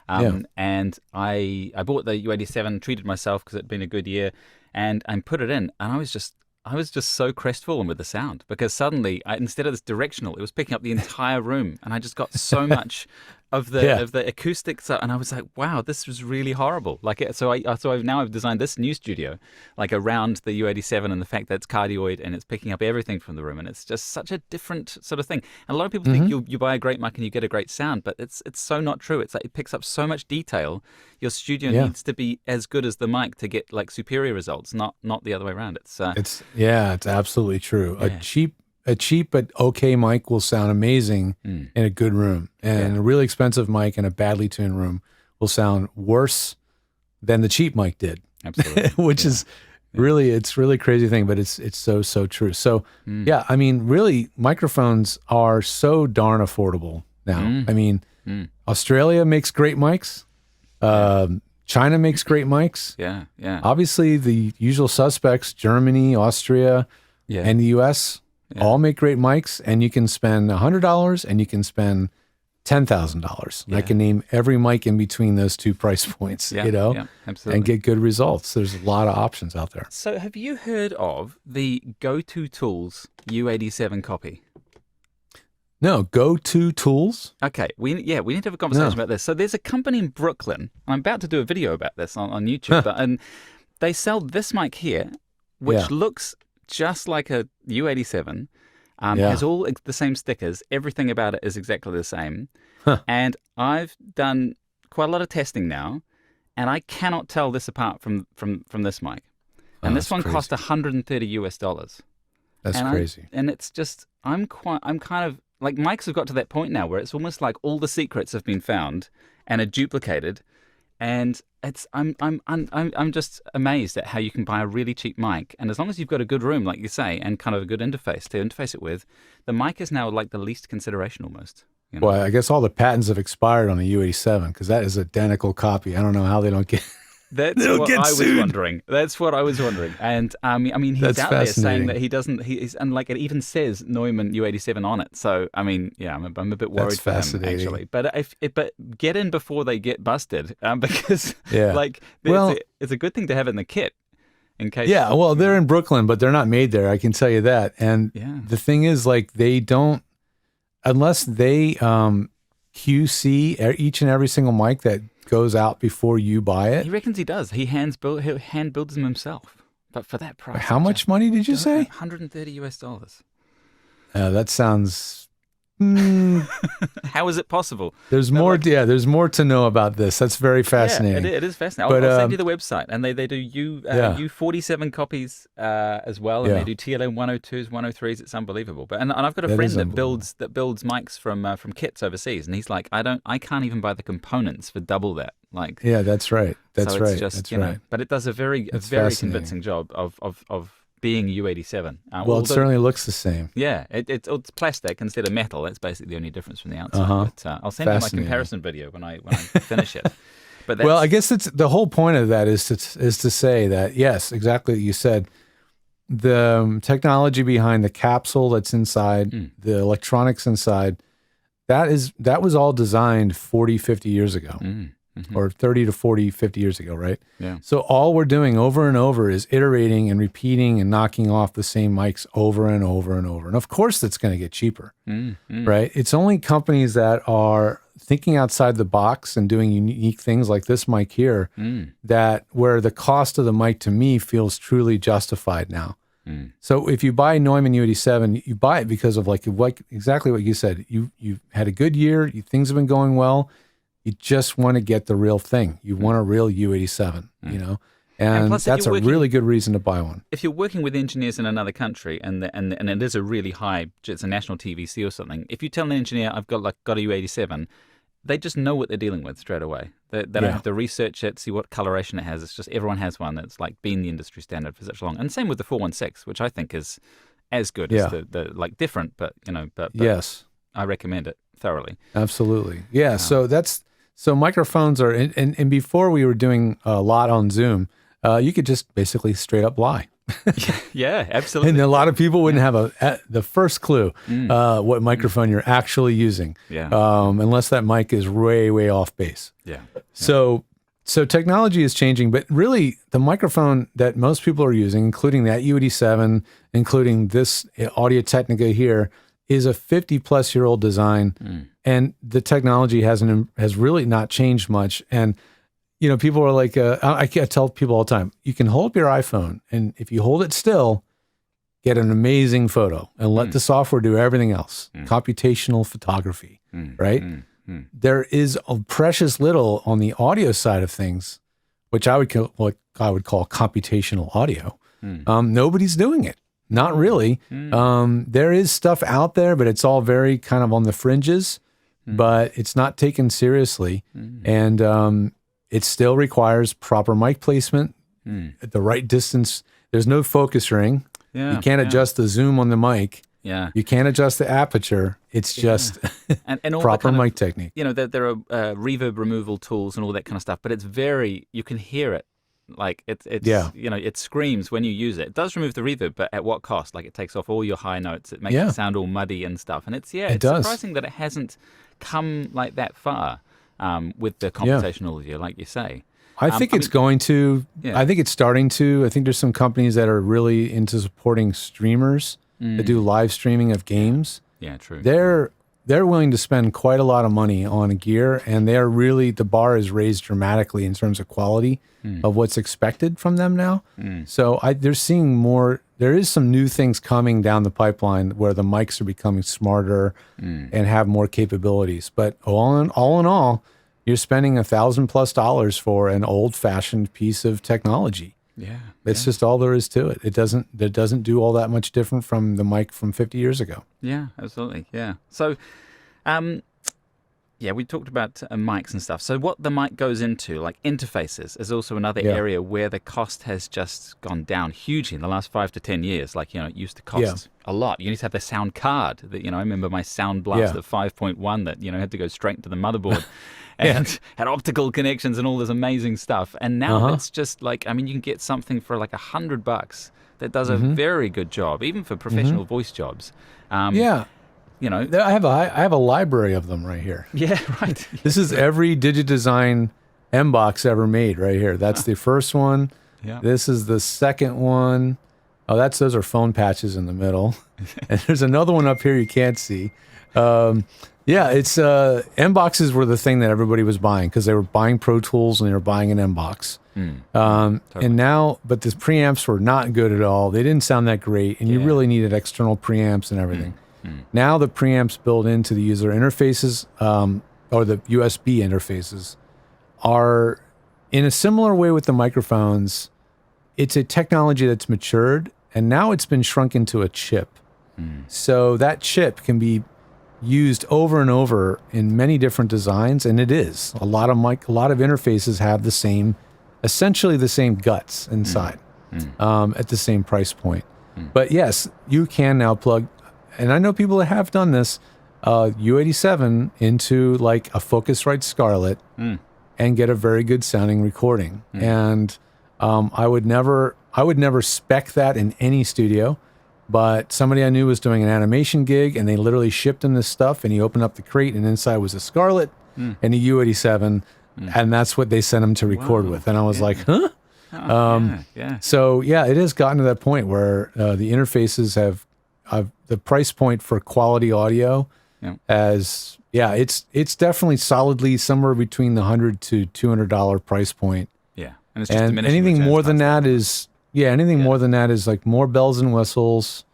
And I bought the U87, treated myself because it'd been a good year, and put it in, and I was just so crestfallen with the sound because suddenly, instead of this directional, it was picking up the entire room, and I just got so much of the acoustics, and I was like, wow, this was really horrible. So I've designed this new studio like around the U87 and the fact that it's cardioid and it's picking up everything from the room, and it's just such a different sort of thing. And a lot of people think you buy a great mic and you get a great sound, but it's so not true. It's like it picks up so much detail. Your studio needs to be as good as the mic to get like superior results, not the other way around. It's absolutely true. Yeah. A cheap but okay mic will sound amazing in a good room, and a really expensive mic in a badly tuned room will sound worse than the cheap mic did. Absolutely. Which is really, it's really crazy thing, but it's so true. So yeah, I mean, really, microphones are so darn affordable now. I mean, Australia makes great mics. China makes great mics. Yeah. Obviously, the usual suspects, Germany, Austria, and the US, all make great mics, and you can spend $100 and you can spend $10,000. I can name every mic in between those two price points, absolutely. and get good results. There's a lot of options out there. So have you heard of the Go-To Tools U87 copy? No, Go-To Tools? Okay, we need to have a conversation about this. So there's a company in Brooklyn, and I'm about to do a video about this on YouTube, and they sell this mic here, which looks just like a U87, has all the same stickers. Everything about it is exactly the same. And I've done quite a lot of testing now, and I cannot tell this apart from this mic. And this one cost $130. That's crazy. And it's just, I'm kind of, like, mics have got to that point now where it's almost like all the secrets have been found and are duplicated. And I'm just amazed at how you can buy a really cheap mic, and as long as you've got a good room, like you say, and kind of a good interface to interface it with, the mic is now like the least consideration almost. You know? Well, I guess all the patents have expired on the U87 because that is identical copy. I don't know how they don't get. That's what I was wondering. That's what I was wondering. And I mean, he's out there saying that he doesn't. And like it even says Neumann U87 on it. So I mean, yeah, I'm a bit worried for him actually. But but get in before they get busted, because like it's a good thing to have in the kit in case. Yeah, well, they're in Brooklyn, but they're not made there. I can tell you that. And the thing is, like, they don't, unless they QC each and every single mic that goes out before you buy it. He reckons he does. He hand builds them himself, but for that price. How much money did you say? $130. That sounds. How is it possible? There's more. There's more to know about this. That's very fascinating. Yeah, it is fascinating. I'll send you the website, and they do U47 copies as well, and they do TLM 102s, 103s. It's unbelievable. But and I've got a friend that builds mics from kits overseas, and he's like, I can't even buy the components for double that. Like, yeah, that's right. That's right. Just, that's right. But it does a very convincing job of being U87. Well, it certainly looks the same. Yeah, it's plastic instead of metal. That's basically the only difference from the outside. But I'll send you my comparison video when I finish it. But well, I guess it's the whole point of that is to say that, yes, exactly what you said. The technology behind the capsule that's inside, the electronics inside, that was all designed 40, 50 years ago. Or 30 to 40, 50 years ago, right? Yeah. So all we're doing over and over is iterating and repeating and knocking off the same mics over and over and over. And of course, that's going to get cheaper, right? It's only companies that are thinking outside the box and doing unique things like this mic here that where the cost of the mic to me feels truly justified now. So if you buy Neumann U87, you buy it because of like exactly what you said. You had a good year. Things have been going well. You just want to get the real thing. You want a real U87, you know, and plus, that's a really good reason to buy one. If you're working with engineers in another country and it is a really high, it's a national TVC or something, if you tell an engineer, I've got a U87, they just know what they're dealing with straight away. They don't have to research it, see what coloration it has. It's just everyone has one that's like been the industry standard for such long. And same with the 416, which I think is as good as the like different, but yes, I recommend it thoroughly. Absolutely. Yeah. So microphones are, and before we were doing a lot on Zoom, you could just basically straight up lie. Yeah, absolutely. And a lot of people wouldn't have the first clue what microphone you're actually using, unless that mic is way, way off base. Yeah. So technology is changing, but really the microphone that most people are using, including that U87, including this Audio-Technica here, is a 50-plus-year-old design, and the technology has really not changed much. And you know, people are like, I tell people all the time, you can hold up your iPhone, and if you hold it still, get an amazing photo, and let the software do everything else. Computational photography, right? There is a precious little on the audio side of things, which I would call computational audio. Nobody's doing it. Not really. There is stuff out there, but it's all very kind of on the fringes, but it's not taken seriously. And it still requires proper mic placement at the right distance. There's no focus ring. You can't adjust the zoom on the mic. You can't adjust the aperture. It's just and all proper mic technique. You know, there are reverb removal tools and all that kind of stuff, but it's you can hear it. Like it's you know, it screams when you use it. It does remove the reverb, but at what cost? Like it takes off all your high notes. It makes it sound all muddy and stuff. And it's surprising that it hasn't come like that far with the computational audio, like you say. I think it's going to. I think it's starting to. I think there's some companies that are really into supporting streamers that do live streaming of games. Yeah, true. They're willing to spend quite a lot of money on gear, and they're really, the bar is raised dramatically in terms of quality of what's expected from them now. So they're seeing more. There is some new things coming down the pipeline where the mics are becoming smarter and have more capabilities. But all in all, you're spending $1,000+ for an old-fashioned piece of technology. It's just all there is to it. It doesn't do all that much different from the mic from 50 years ago. Yeah, absolutely. Yeah. So, we talked about mics and stuff. So what the mic goes into, like interfaces, is also another area where the cost has just gone down hugely in the last 5 to 10 years. Like, you know, it used to cost a lot. You need to have the sound card that, you know, I remember my Sound Blast at 5.1 that, you know, had to go straight to the motherboard. And had optical connections and all this amazing stuff. And now it's just like, I mean, you can get something for like $100 that does a very good job, even for professional voice jobs. You know, I have a library of them right here. Yeah, right. This is every Digidesign M-Box ever made right here. That's the first one. This is the second one. Oh, those are phone patches in the middle. And there's another one up here you can't see. It's M-Boxes were the thing that everybody was buying because they were buying Pro Tools and they were buying an M-Box. Totally. And now, but the preamps were not good at all. They didn't sound that great, and you really needed external preamps and everything. Now the preamps built into the user interfaces, or the USB interfaces, are in a similar way with the microphones. It's a technology that's matured, and now it's been shrunk into a chip. So that chip can be used over and over in many different designs, and it is. A lot of interfaces have essentially the same guts inside, at the same price point. But yes, you can now plug, and I know people that have done this, U87 into like a Focusrite Scarlett and get a very good sounding recording. And I would never spec that in any studio. But somebody I knew was doing an animation gig, and they literally shipped him this stuff, and he opened up the crate, and inside was a Scarlett and a U87, and that's what they sent him to record with. And I was like, huh? So, it has gotten to that point where the interfaces have the price point for quality audio as, it's definitely solidly somewhere between the $100 to $200 price point. Yeah. And it's just anything more than that is Yeah, anything more than that is like more bells and whistles.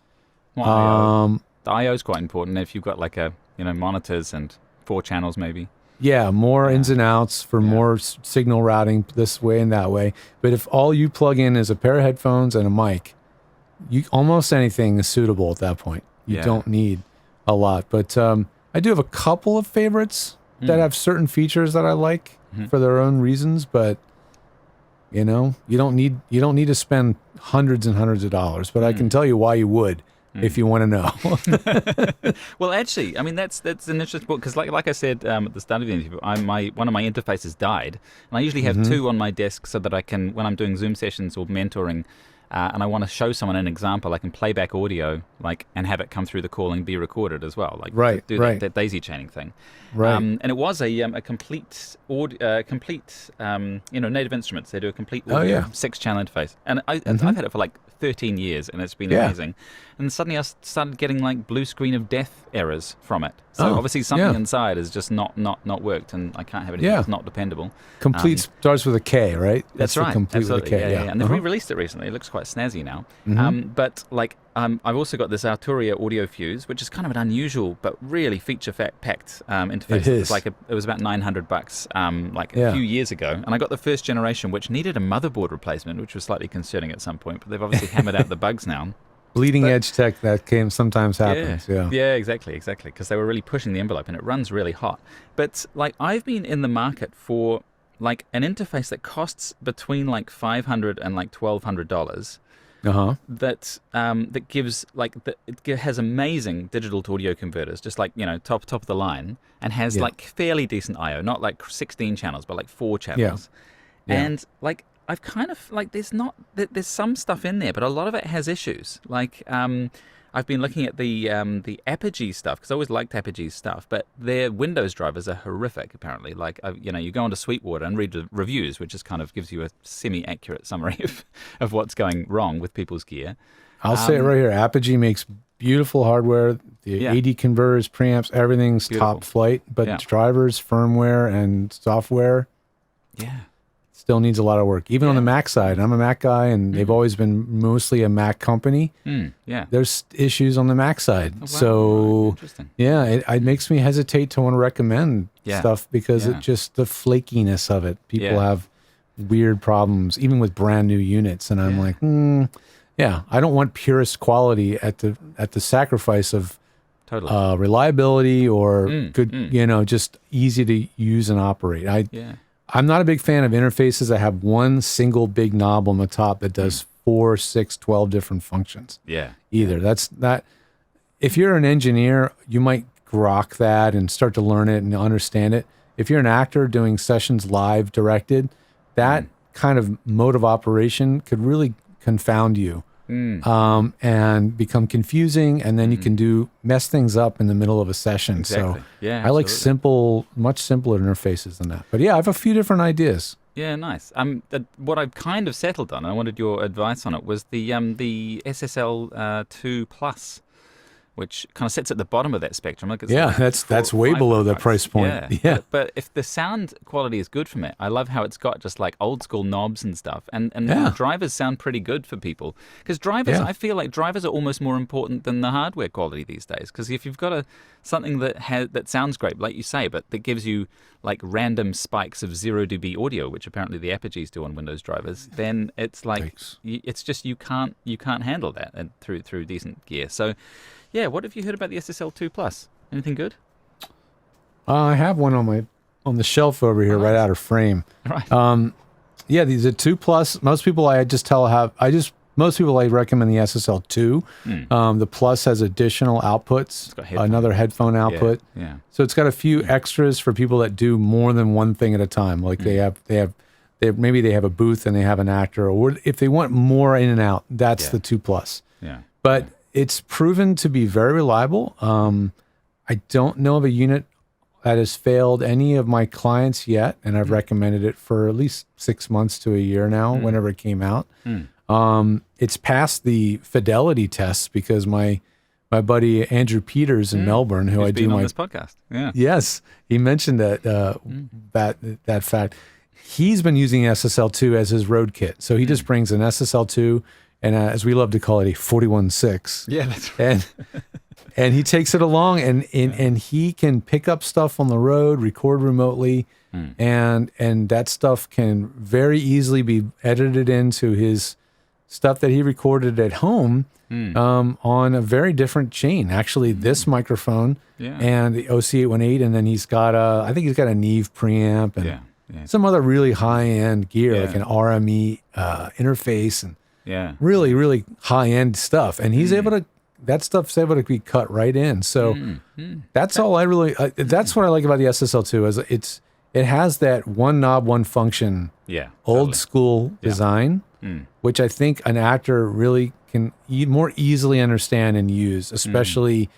More I/O. The I/O is quite important if you've got like monitors and 4 channels maybe. Yeah, more ins and outs for more signal routing this way and that way. But if all you plug in is a pair of headphones and a mic, almost anything is suitable at that point. You don't need a lot. But I do have a couple of favorites that have certain features that I like for their own reasons. But you don't need to spend hundreds and hundreds of dollars. But I can tell you why you would. If you want to know. Well, actually, I mean that's an interesting book because, like I said at the start of the interview, one of my interfaces died, and I usually have 2 on my desk so that I can, when I'm doing Zoom sessions or mentoring, and I want to show someone an example, I can play back audio and have it come through the call and be recorded as well, do that daisy chaining thing. Right. And it was a complete Native Instruments. They do a complete audio 6-channel interface, and I've had it for like 13 years, and it's been amazing. And suddenly I started getting like blue screen of death errors from it. So obviously something inside has just not worked, and I can't have anything that's not dependable. Complete starts with a K, right? That's right. Complete Absolutely. with a K. Yeah. And they've re-released it recently. It looks quite snazzy now. But I've also got this Arturia Audio Fuse, which is kind of an unusual but really feature-packed interface. It is. It was about $900 a few years ago, and I got the first generation, which needed a motherboard replacement, which was slightly concerning at some point. But they've obviously hammered out the bugs now. Bleeding edge tech that sometimes happens. Yeah, exactly. Because they were really pushing the envelope, and it runs really hot. But I've been in the market for an interface that costs between $500 and $1,200. That gives it has amazing digital to audio converters, just top of the line, and has fairly decent I/O, not 16 channels, but 4 channels. And I've kind of there's some stuff in there, but a lot of it has issues. I've been looking at the Apogee stuff because I always liked Apogee's stuff, but their Windows drivers are horrific. Apparently, you go onto Sweetwater and read the reviews, which just kind of gives you a semi-accurate summary of what's going wrong with people's gear. I'll say it right here: Apogee makes beautiful hardware. The AD converters, preamps, everything's top flight. But drivers, firmware, and software, still needs a lot of work. Even on the Mac side, I'm a Mac guy, and they've always been mostly a Mac company. There's issues on the Mac side. Oh, wow. So, interesting. It makes me hesitate to want to recommend stuff because it just the flakiness of it. People have weird problems, even with brand new units, and I'm like, I don't want purest quality at the sacrifice of reliability or good, just easy to use and operate. I'm not a big fan of interfaces that have one single big knob on the top that does 4, 6, 12 different functions. Either. That's not. If you're an engineer, you might grok that and start to learn it and understand it. If you're an actor doing sessions live directed, that kind of mode of operation could really confound you and become confusing, and then you can mess things up in the middle of a session. Exactly. So I like much simpler interfaces than that. But I have a few different ideas. Yeah, nice. What I've kind of settled on, and I wanted your advice on it, was the SSL 2 Plus, which kind of sits at the bottom of that spectrum. That's way below the price point. But if the sound quality is good from it, I love how it's got just old school knobs and stuff. And the drivers sound pretty good for people. Because I feel like drivers are almost more important than the hardware quality these days. Because if you've got something that sounds great, like you say, but that gives you random spikes of 0 dB audio, which apparently the Apogees do on Windows drivers, then it's it's just you can't handle that through decent gear. So. Yeah, what have you heard about the SSL 2 Plus? Anything good? I have one on the shelf over here, right out of frame. Right. These are 2 Plus. Most people I recommend the SSL 2. The Plus has additional outputs, another headphone output. So it's got a few extras for people that do more than one thing at a time. Maybe they have a booth and they have an actor, or if they want more in and out, that's the 2 Plus. But it's proven to be very reliable. I don't know of a unit that has failed any of my clients yet, and I've recommended it for at least 6 months to a year now, whenever it came out. It's passed the fidelity tests because my buddy Andrew Peters in Melbourne, who Who's I do been on my this podcast. Yes, he mentioned that that fact. he's been using SSL2 as his road kit. So he just brings an SSL2, and as we love to call it, a 41.6. Yeah, that's right. And he takes it along, and he can pick up stuff on the road, record remotely, and that stuff can very easily be edited into his stuff that he recorded at home on a very different chain. Actually, this microphone and the OC818, and then he's got I think he's got a Neve preamp and some other really high-end gear, like an RME interface, and really, really high-end stuff. And he's able to, that stuff's able to be cut right in. So that's all I really, that's what I like about the SSL2 is it has that one knob, one function, old school design, which I think an actor really can more easily understand and use, especially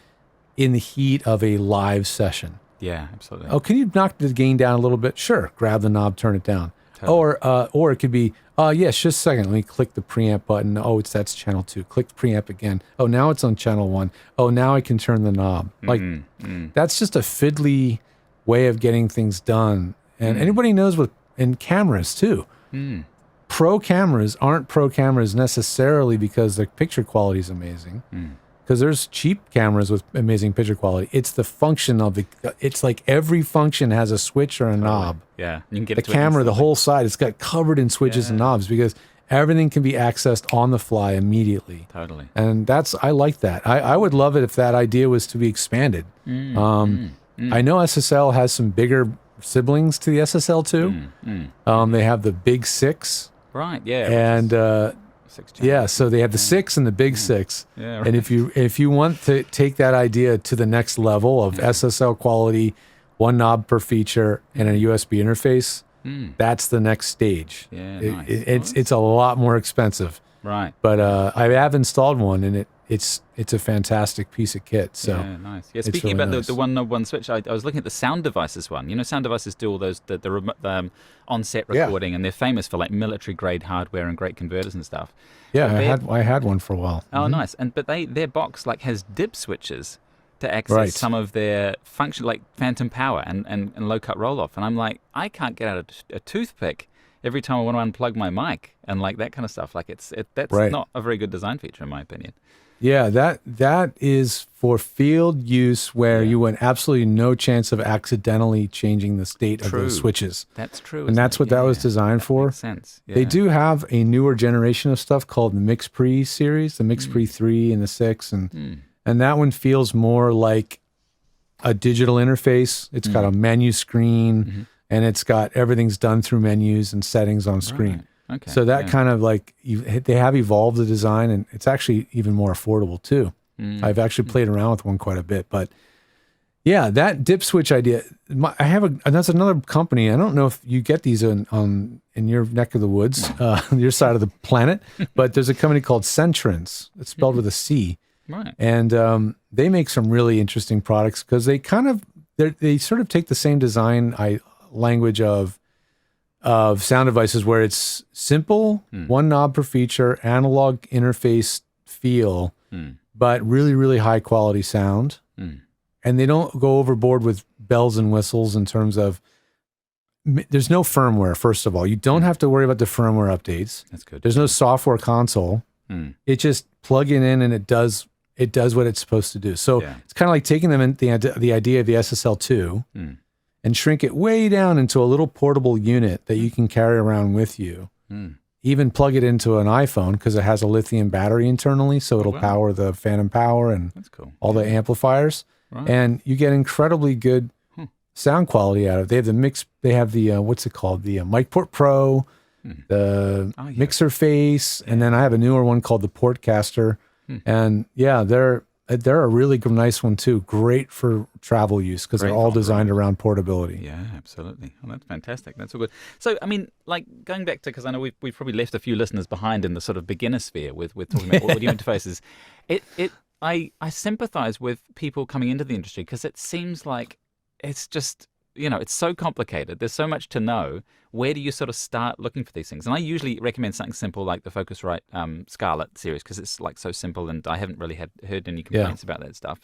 in the heat of a live session. Yeah, absolutely. Oh, can you knock the gain down a little bit? Sure. Grab the knob, turn it down. Totally. Or it could be, yes, just a second. Let me click the preamp button. Oh, that's channel 2. Click the preamp again. Oh, now it's on channel 1. Oh, now I can turn the knob. Like, that's just a fiddly way of getting things done. And anybody knows in cameras too. Pro cameras aren't pro cameras necessarily because the picture quality is amazing. Because there's cheap cameras with amazing picture quality. It's the function of it's like every function has a switch or a knob. Yeah, you can get the camera, the whole side, it's got covered in switches and knobs because everything can be accessed on the fly immediately. Totally. And I like that. I would love it if that idea was to be expanded. I know SSL has some bigger siblings to the SSL2. They have the Big 6. Right, yeah. And so they have the 6 and the Big 6. Yeah, right. And if you want to take that idea to the next level of SSL quality, one knob per feature, and a USB interface, that's the next stage. Yeah, nice. It's a lot more expensive. Right. But I have installed one, and it's a fantastic piece of kit. So yeah, nice. Yeah, speaking really about nice. the one switch, I was looking at the Sound Devices one. You know, Sound Devices do all those the on-set recording, and they're famous for like military-grade hardware and great converters and stuff. Yeah, I had one for a while. Oh, nice. But their box like has dip switches to access some of their function, like phantom power and low-cut roll-off. And I'm like, I can't get out a toothpick every time I want to unplug my mic and like that kind of stuff. Like that's not a very good design feature in my opinion. Yeah, that is for field use where you want absolutely no chance of accidentally changing the state of those switches. That's true. And that's what that was designed for. Makes sense. Yeah. They do have a newer generation of stuff called the MixPre series, the MixPre 3 and the 6. And that one feels more like a digital interface. It's got a menu screen and it's got everything's done through menus and settings on screen. Right. Okay. So that kind of like they have evolved the design, and it's actually even more affordable too. I've actually played around with one quite a bit, but yeah, that dip switch idea. That's another company. I don't know if you get these in your neck of the woods, your side of the planet, but there's a company called Centrance. It's spelled with a C, right? And they make some really interesting products because they sort of take the same design language of sound devices where it's simple, one knob per feature, analog interface feel, but really, really high quality sound. And they don't go overboard with bells and whistles in terms of, there's no firmware, first of all. You don't have to worry about the firmware updates. That's good. There's no software console. It just plug it in and it does what it's supposed to do. So it's kind of like taking them in the idea of the SSL2 and shrink it way down into a little portable unit that you can carry around with you. Even plug it into an iPhone because it has a lithium battery internally, so it'll power the phantom power and all the amplifiers. Right. And you get incredibly good sound quality out of it. They have the what's it called? The MicPort Pro, the Mixer Face, and then I have a newer one called the Portcaster. And yeah, they're a really nice one too. Great for travel use because they're all designed around portability. Yeah, absolutely. Well, that's fantastic. That's all good. So, I mean, like going back to, because I know we've probably left a few listeners behind in the sort of beginner sphere with talking about audio interfaces. I sympathize with people coming into the industry because it seems like it's just, it's so complicated. There's so much to know. Where do you sort of start looking for these things? And I usually recommend something simple like the Focusrite Scarlett series because it's like so simple and I haven't really heard any complaints about that stuff.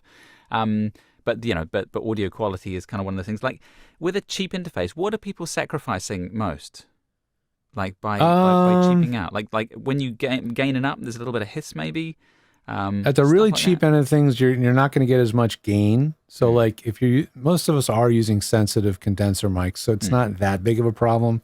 But but audio quality is kind of one of the things. Like with a cheap interface, what are people sacrificing most? Like by cheaping out, like when you gain it up, there's a little bit of hiss maybe. At the really cheap end of things, you're not going to get as much gain. So like if most of us are using sensitive condenser mics, so it's not that big of a problem.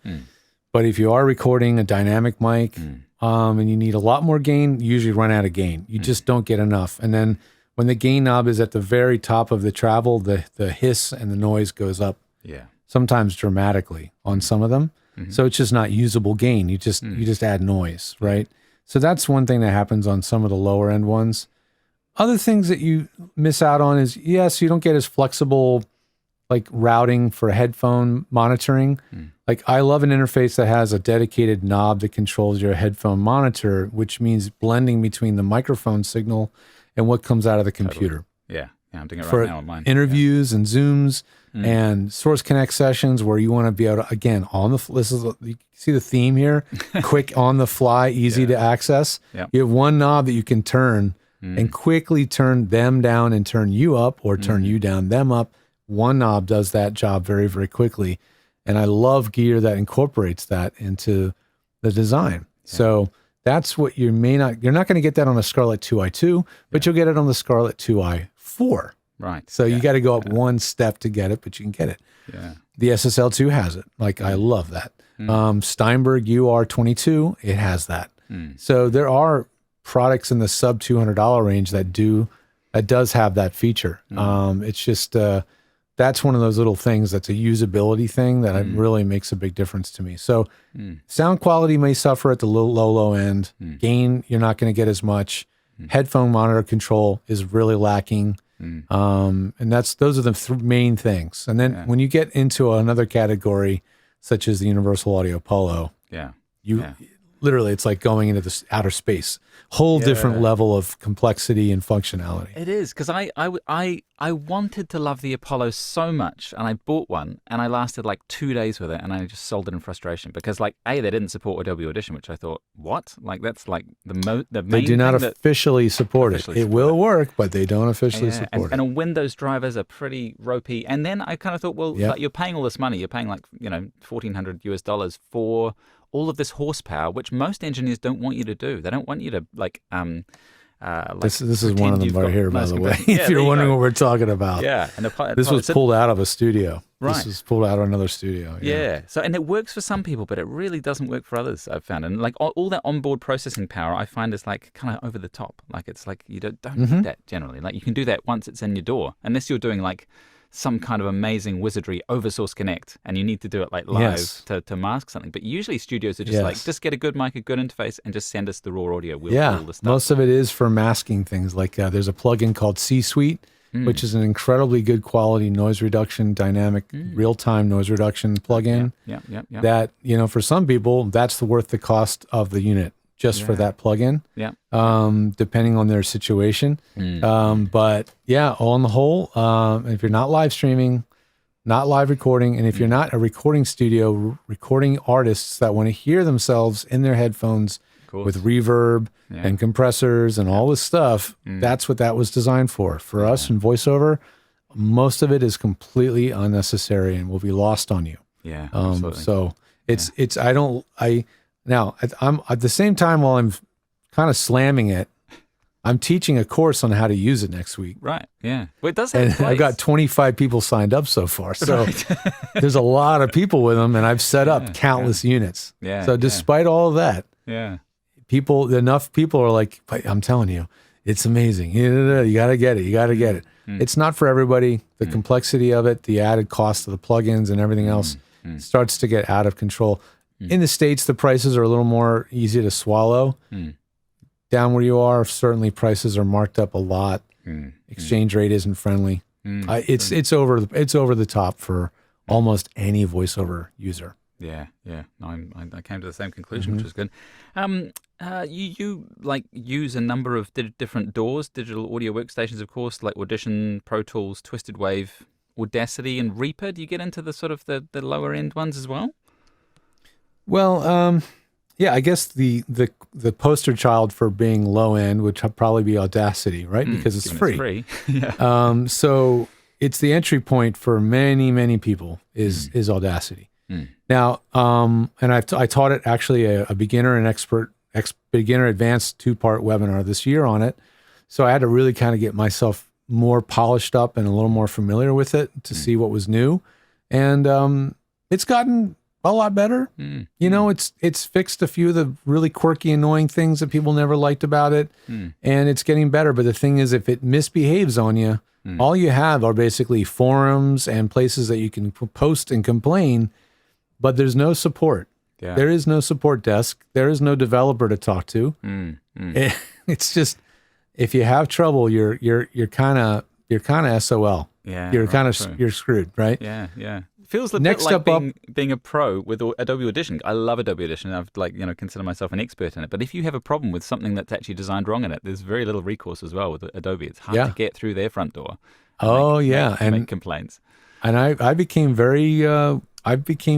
But if you are recording a dynamic mic and you need a lot more gain, you usually run out of gain. You just don't get enough. And then when the gain knob is at the very top of the travel, the hiss and the noise goes up. Yeah. Sometimes dramatically on some of them. So it's just not usable gain. You just add noise, right? So that's one thing that happens on some of the lower end ones. Other things that you miss out on is, yes, you don't get as flexible like routing for headphone monitoring. Like I love an interface that has a dedicated knob that controls your headphone monitor, which means blending between the microphone signal and what comes out of the computer. Totally. Yeah, I'm doing it for right now on mine. Interviews and Zooms and Source Connect sessions where you want to be able to, again, you see the theme here, quick on the fly, easy to access. Yep. You have one knob that you can turn and quickly turn them down and turn you up, or turn you down, them up. One knob does that job very, very quickly. And I love gear that incorporates that into the design. Yeah. So that's what you're not going to get that on a Scarlett 2i2, but you'll get it on the Scarlett 2i4. Right. So you got to go up one step to get it, but you can get it. Yeah. The SSL2 has it. Like, I love that. Steinberg UR22, it has that. So there are products in the sub $200 range that does have that feature. It's just, that's one of those little things that's a usability thing that really makes a big difference to me. So sound quality may suffer at the low end. Gain, you're not going to get as much. Headphone monitor control is really lacking. And those are the main things. And then when you get into another category, such as the Universal Audio Polo, literally it's like going into this outer space, whole different level of complexity and functionality. It is, because I wanted to love the Apollo so much, and I bought one, and I lasted like 2 days with it, and I just sold it in frustration because, like, they didn't support Adobe Audition, which I thought, what? Like, that's like the main They do not officially support it. It will work, but they don't officially support it. And Windows drivers are pretty ropey. And then I kind of thought, well, like, you're paying all this money. You're paying like, $1,400 for all of this horsepower, which most engineers don't want you to do. They don't want you to this is one of them right here, by the way. If you're wondering what we're talking about, and this was pulled out of a studio. Right, this was pulled out of another studio. Yeah. So, and it works for some people, but it really doesn't work for others, I've found. And like all that onboard processing power, I find is like kind of over the top. Like it's like you don't need that generally. Like you can do that once it's in your door, unless you're doing like some kind of amazing wizardry over Source Connect, and you need to do it like live to mask something. But usually studios are just like, just get a good mic, a good interface, and just send us the raw audio. We'll do all the stuff. Most of it is for masking things. Like there's a plugin called C-Suite, which is an incredibly good quality noise reduction, dynamic, real-time noise reduction plugin. That, for some people, that's worth the cost of the unit just for that plugin. Depending on their situation. But on the whole, if you're not live streaming, not live recording, and if you're not a recording studio, recording artists that want to hear themselves in their headphones with reverb and compressors and all this stuff, that's what that was designed for. For us in voiceover, most of it is completely unnecessary and will be lost on you. So now, I'm at the same time, while I'm kind of slamming it, I'm teaching a course on how to use it next week. Right. Yeah. Well, it does have and I've got 25 people signed up so far. So there's a lot of people with them, and I've set up countless units. So despite all of that, enough people are like, I'm telling you, it's amazing. You got to get it. You got to get it. It's not for everybody. The complexity of it, the added cost of the plugins and everything else starts to get out of control. In the States, the prices are a little more easy to swallow. Down where you are, certainly prices are marked up a lot. Exchange rate isn't friendly. It's over the top for almost any voiceover user. No, I came to the same conclusion, which was good. You like use a number of different DAWs, digital audio workstations, of course, like Audition, Pro Tools, Twisted Wave, Audacity, and Reaper. Do you get into the sort of the lower end ones as well? Well, I guess the poster child for being low end would probably be Audacity, right? Because it's free. It's free. So it's the entry point for many people is Audacity. Now, and I taught it actually a beginner and expert, beginner advanced 2-part webinar this year on it. So I had to really kind of get myself more polished up and a little more familiar with it to see what was new. And it's gotten a lot better. You know, it's fixed a few of the really quirky, annoying things that people never liked about it. And it's getting better. But the thing is, if it misbehaves on you, all you have are basically forums and places that you can post and complain, but there's no support. Yeah. There is no support desk. There is no developer to talk to. It's just, if you have trouble, you're kind of SOL. Yeah, you're kind of you're screwed, right? Yeah. Feels a Next bit like up being a pro with Adobe Audition. I love Adobe Audition. I've consider myself an expert in it. But if you have a problem with something that's actually designed wrong in it, there's very little recourse as well with Adobe. It's hard to get through their front door. And make complaints. And I became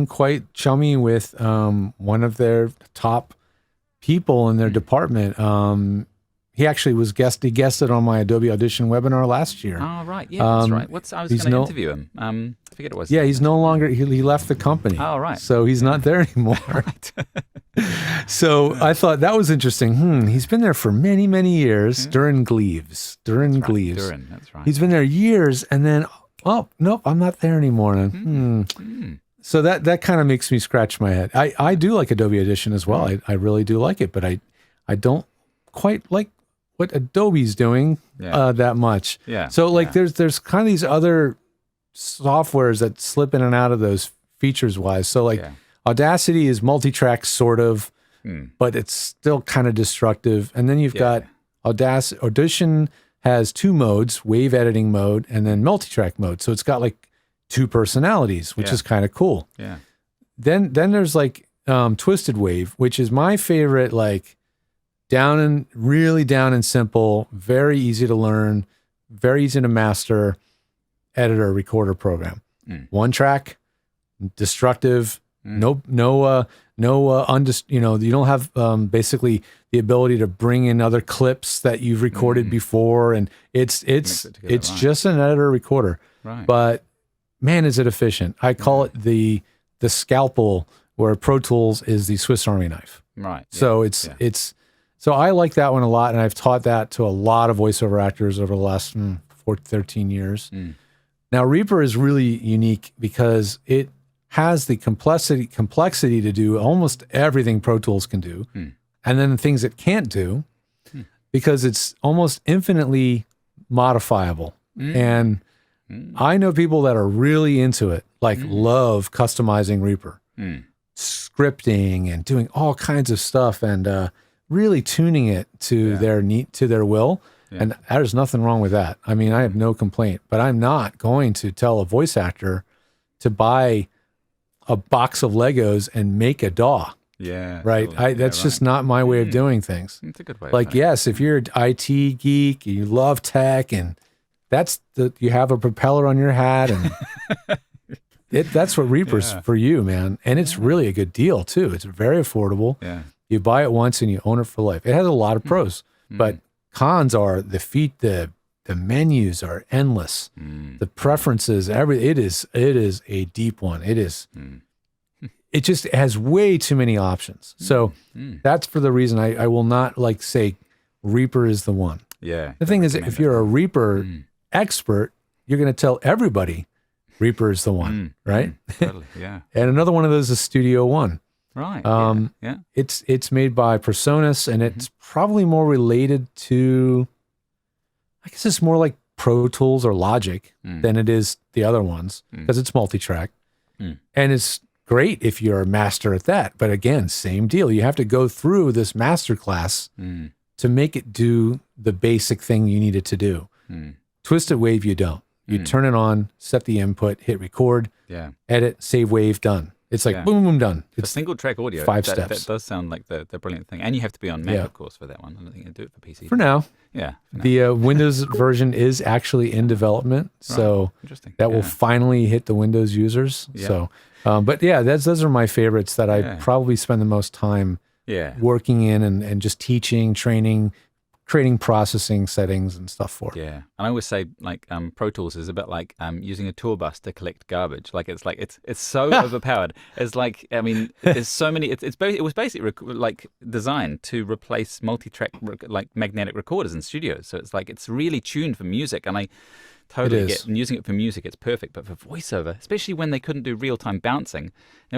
quite chummy with one of their top people in their department. He actually was guested on my Adobe Audition webinar last year. Oh, right. Yeah, that's right. I was going to interview him. I forget it was. Yeah, he's no longer, he left the company. Oh, right. So he's not there anymore. Right. So I thought that was interesting. He's been there for many years. Durin Gleaves. Durin, that's right. He's been there years, and then, oh, nope, I'm not there anymore. So that kind of makes me scratch my head. I do like Adobe Audition as well. I really do like it, but I don't quite like what Adobe's doing that much. Yeah. So there's kind of these other softwares that slip in and out of those features wise. So Audacity is multi-track sort of, but it's still kind of destructive. And then you've got Audition has 2 modes, wave editing mode and then multi-track mode. So it's got like 2 personalities, which is kind of cool. Yeah. Then there's like Twisted Wave, which is my favorite, like really down and simple, very easy to learn, very easy to master editor recorder program. 1 track, destructive, you don't have basically the ability to bring in other clips that you've recorded before, and it's just an editor recorder. Right. But man, is it efficient. I call it the scalpel, where Pro Tools is the Swiss Army knife. Right. So so I like that one a lot, and I've taught that to a lot of voiceover actors over the last 13 years. Now, Reaper is really unique because it has the complexity to do almost everything Pro Tools can do, and then the things it can't do, because it's almost infinitely modifiable. And I know people that are really into it, like love customizing Reaper, scripting and doing all kinds of stuff, and really tuning it to their will. And there's nothing wrong with that. I mean, I have no complaint, but I'm not going to tell a voice actor to buy a box of Legos and make a DAW. Yeah. Right. Totally. That's just not my way of doing things. It's a good way. Like, yes, if you're an IT geek, you love tech, and you have a propeller on your hat, and that's what Reaper's for you, man. And it's really a good deal too. It's very affordable. Yeah. You buy it once and you own it for life. It has a lot of pros, but cons are the menus are endless. The preferences, it is a deep one. It is. It just has way too many options. So that's for the reason I will not say Reaper is the one. Yeah. The thing is, if you're a Reaper expert, you're going to tell everybody Reaper is the one, right? Totally. Yeah. And another one of those is Studio One. Right. Yeah. It's made by Presonus, and it's probably more related to, I guess it's more like Pro Tools or Logic than it is the other ones, because it's multi-track. And it's great if you're a master at that. But again, same deal. You have to go through this master class to make it do the basic thing you need it to do. Twisted Wave, you don't. You turn it on, set the input, hit record, edit, save wave, done. It's like boom, boom, done. It's single track audio. 5 That steps. does sound like the brilliant thing. And you have to be on Mac, of course, for that one. I don't think you can do it for PC. For now. Yeah. The Windows version is actually in development, so Interesting. that will finally hit the Windows users. Yeah. So, but yeah, those are my favorites that I probably spend the most time working in and just teaching, training, creating processing settings and stuff for. Yeah, and I always say like Pro Tools is a bit like using a tour bus to collect garbage. Like it's so overpowered. It's like, I mean, there's so many. It was basically like designed to replace multi-track like magnetic recorders in studios. So it's like it's really tuned for music, and I totally get using it for music. It's perfect, but for voiceover, especially when they couldn't do real-time bouncing.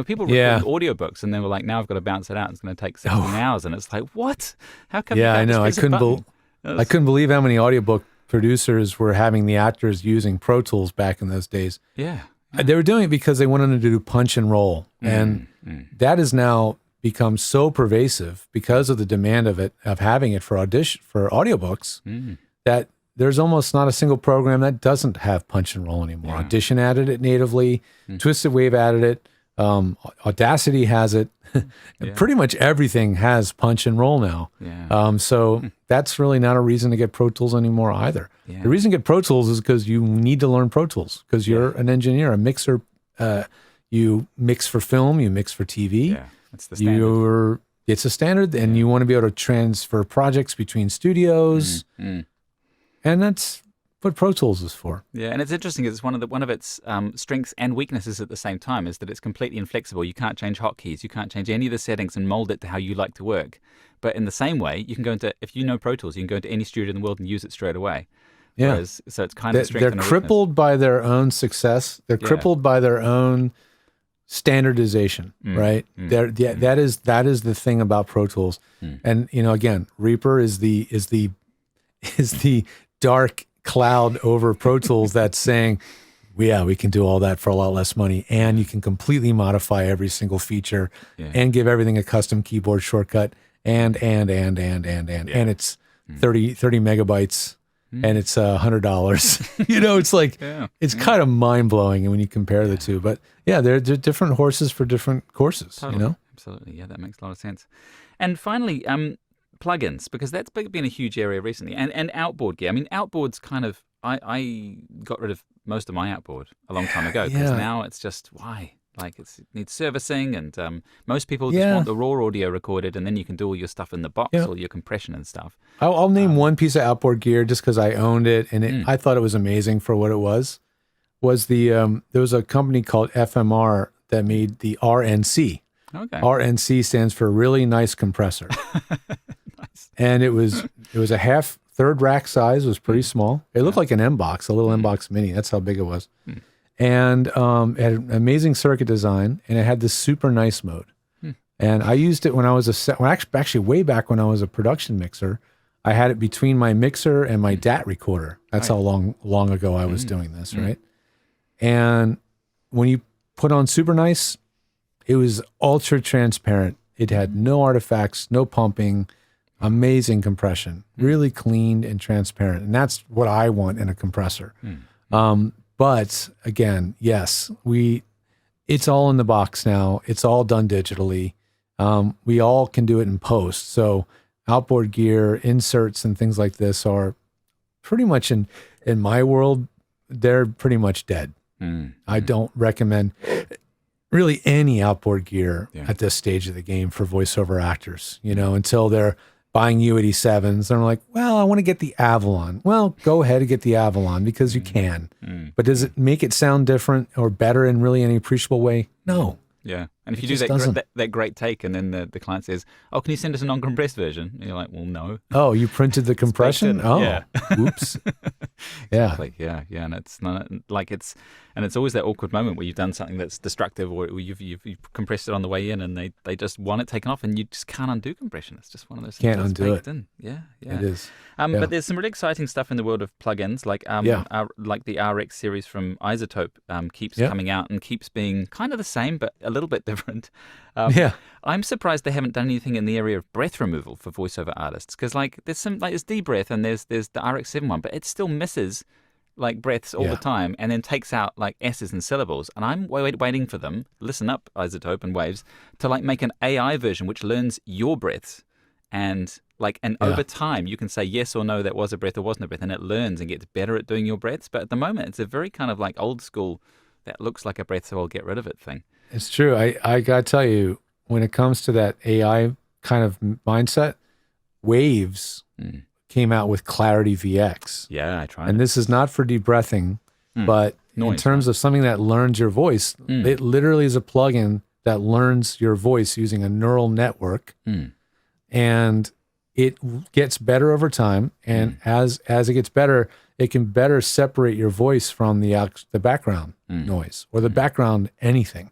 People record audiobooks, and they were like, now I've got to bounce it out. It's going to take 16 hours, and it's like, what? How come? Yeah, I know. I couldn't believe how many audiobook producers were having the actors using Pro Tools back in those days. Yeah. They were doing it because they wanted to do punch and roll, and that has now become so pervasive because of the demand of having it for audiobooks that there's almost not a single program that doesn't have punch and roll anymore. Yeah. Audition added it natively, Twisted Wave added it, Audacity has it. Pretty much everything has punch and roll now. Yeah. So that's really not a reason to get Pro Tools anymore either. Yeah. The reason to get Pro Tools is because you need to learn Pro Tools because you're an engineer, a mixer. You mix for film, you mix for TV. Yeah, that's the standard. It's a standard, and you want to be able to transfer projects between studios. And that's what Pro Tools is for. Yeah, and it's interesting. It's one of its strengths and weaknesses at the same time is that it's completely inflexible. You can't change hotkeys. You can't change any of the settings and mold it to how you like to work. But in the same way, you can go into, if you know Pro Tools, you can go into any studio in the world and use it straight away. Yeah. So it's kind of a strength and a weakness. They're crippled by their own success. They're crippled by their own standardization, right? That is the thing about Pro Tools. And again, Reaper is the dark cloud over Pro Tools that's saying, we can do all that for a lot less money, and you can completely modify every single feature and give everything a custom keyboard shortcut and it's 30 megabytes and it's $100. It's like it's kind of mind blowing when you compare the two. But they're different horses for different courses. Totally. Absolutely, that makes a lot of sense. And finally, plugins, because that's been a huge area recently, and outboard gear. I mean, outboards kind of, I got rid of most of my outboard a long time ago because now it's just, why? Like it needs servicing, and most people just want the raw audio recorded, and then you can do all your stuff in the box, all your compression and stuff. I'll name one piece of outboard gear just because I owned it, and I thought it was amazing for what it was. There was a company called FMR that made the RNC. Okay. RNC stands for really nice compressor. Nice. And it was a third rack size. It was pretty small. It looked like an M-Box, a little M-Box Mini. That's how big it was. And it had an amazing circuit design, and it had this super nice mode. And I used it when I was actually way back when I was a production mixer. I had it between my mixer and my DAT recorder. That's how long ago I was doing this, right? And when you put on super nice, it was ultra transparent. It had no artifacts, no pumping, amazing compression, really clean and transparent. And that's what I want in a compressor. But again, yes, it's all in the box now. It's all done digitally. We all can do it in post. So outboard gear, inserts, and things like this are pretty much in my world, they're pretty much dead. I don't recommend really any outboard gear at this stage of the game for voiceover actors, until they're buying U87s. They're like, well, I want to get the Avalon. Well, go ahead and get the Avalon because you can. But does it make it sound different or better in really any appreciable way? No. Yeah. And if you do that great take, and then the client says, "Oh, can you send us a non-compressed version?" And you're like, "Well, no." Oh, you printed the compression? Oh, oops. Exactly. Yeah. And it's not like it's always that awkward moment where you've done something that's destructive, or you've compressed it on the way in, and they just want it taken off, and you just can't undo compression. It's just one of those things. Can't undo it. Yeah. It is. But there's some really exciting stuff in the world of plugins, like like the RX series from Isotope keeps coming out and keeps being kind of the same, but a little bit different. I'm surprised they haven't done anything in the area of breath removal for voiceover artists, because there's D-breath and there's the RX7 one, but it still misses like breaths all the time, and then takes out like S's and syllables. And I'm waiting for them, listen up, Isotope and Waves, to like make an AI version which learns your breaths, and over time you can say yes or no, that was a breath or wasn't a breath, and it learns and gets better at doing your breaths. But at the moment it's a very kind of like old school, that looks like a breath so I'll get rid of it thing. It's true. I gotta tell you, when it comes to that AI kind of mindset, Waves came out with Clarity VX. Yeah, I tried And it. this is not for deep breathing, but in Noise, terms of something that learns your voice, it literally is a plugin that learns your voice using a neural network. And it gets better over time. And as it gets better, it can better separate your voice from the background noise or the background anything.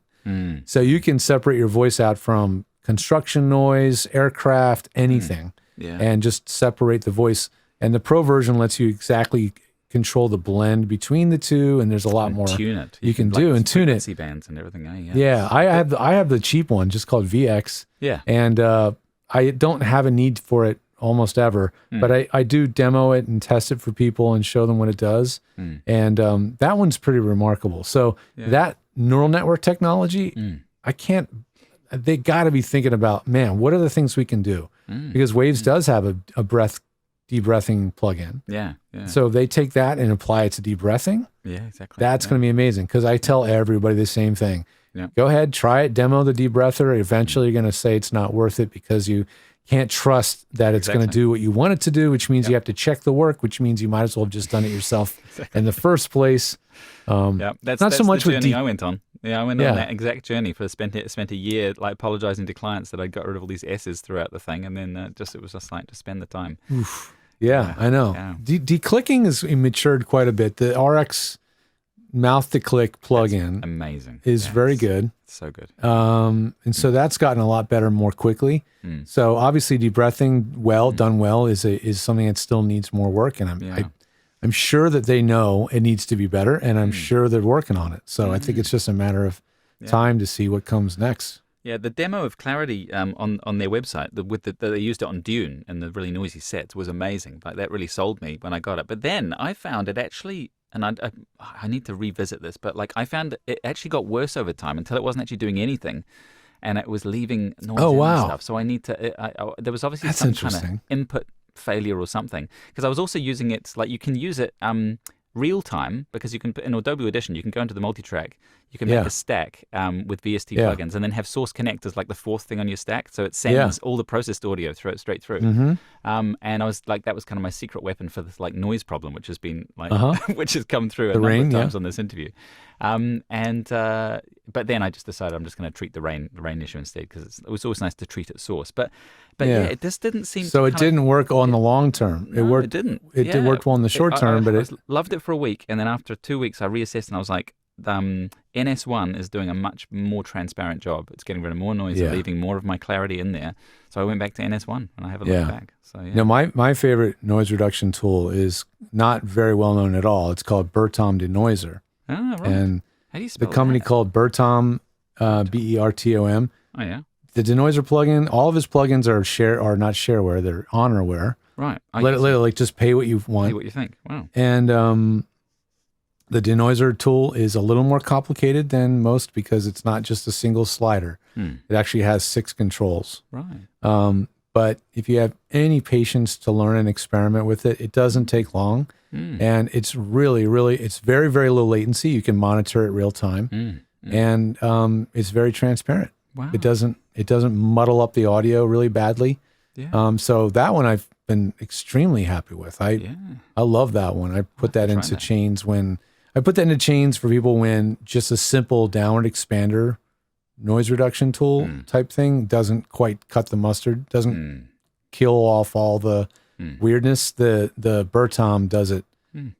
So you can separate your voice out from construction noise, aircraft, anything, and just separate the voice. And the pro version lets you exactly control the blend between the two, and there's a lot more tune it. you can do and tune it. Frequency bands and everything. Yeah, I have the cheap one, just called VX. Yeah. And I don't have a need for it almost ever, but I do demo it and test it for people and show them what it does. And that one's pretty remarkable. So that neural network technology, they got to be thinking about, man, what are the things we can do? Because Waves does have a de-breathing plugin. Yeah. So they take that and apply it to de-breathing. Yeah, exactly. That's going to be amazing, because I tell everybody the same thing. Yeah. Go ahead, try it, demo the de-breather. Eventually you're going to say it's not worth it because you can't trust that it's going to do what you want it to do, which means you have to check the work, which means you might as well have just done it yourself in the first place. That's not so much the with journey I went on. Yeah, I went on Yeah. that exact journey. Spent a year like apologizing to clients that I got rid of all these S's throughout the thing, and then it was just like to spend the time. Yeah, I know. Yeah. Declicking has matured quite a bit. The RX mouth to click plugin Amazing. is very good. It's so good. And so that's gotten a lot better more quickly. So obviously de-breathing done well is something that still needs more work. And I'm sure that they know it needs to be better, and I'm sure they're working on it. So I think it's just a matter of time to see what comes next. Yeah, the demo of Clarity on their website, they used it on Dune and the really noisy sets, was amazing. Like, that really sold me when I got it. But then I found it actually, and I need to revisit this, but like I found it actually got worse over time until it wasn't actually doing anything, and it was leaving noise and stuff. So I need to. There was obviously some kind of input failure or something, because I was also using it like you can use it real time, because you can put in Adobe Audition, you can go into the multi-track, you can make a stack with VST plugins, and then have Source Connect as like the fourth thing on your stack, so it sends all the processed audio straight through. And I was like, that was kind of my secret weapon for this like noise problem, which has been like which has come through a number of times on this interview. But then I just decided I'm just going to treat the rain issue instead, because it was always nice to treat at source. But it just didn't seem. So it didn't work on the long term. No, it worked. It didn't. It did work well in the short term, but I loved it for a week, and then after 2 weeks, I reassessed and I was like, NS1 is doing a much more transparent job. It's getting rid of more noise and leaving more of my clarity in there. So I went back to NS1 and I haven't looked back. So No, my favorite noise reduction tool is not very well known at all. It's called Bertom Denoiser. Ah, right. And how do you spell the company that? called Bertom, Bertom. Oh yeah. The Denoiser plugin, all of his plugins are not shareware, they're honorware. Right. Let it like just pay what you want. See what you think. Wow. And the Denoiser tool is a little more complicated than most, because it's not just a single slider. It actually has 6 controls. Right. But if you have any patience to learn and experiment with it, it doesn't take long. And it's really, really, it's very, very low latency. You can monitor it real time. And it's very transparent. Wow. It doesn't muddle up the audio really badly. Yeah. So that one I've been extremely happy with. I love that one. I put that into chains for people when just a simple downward expander noise reduction tool type thing doesn't quite cut the mustard, doesn't kill off all the weirdness. The Bertom does it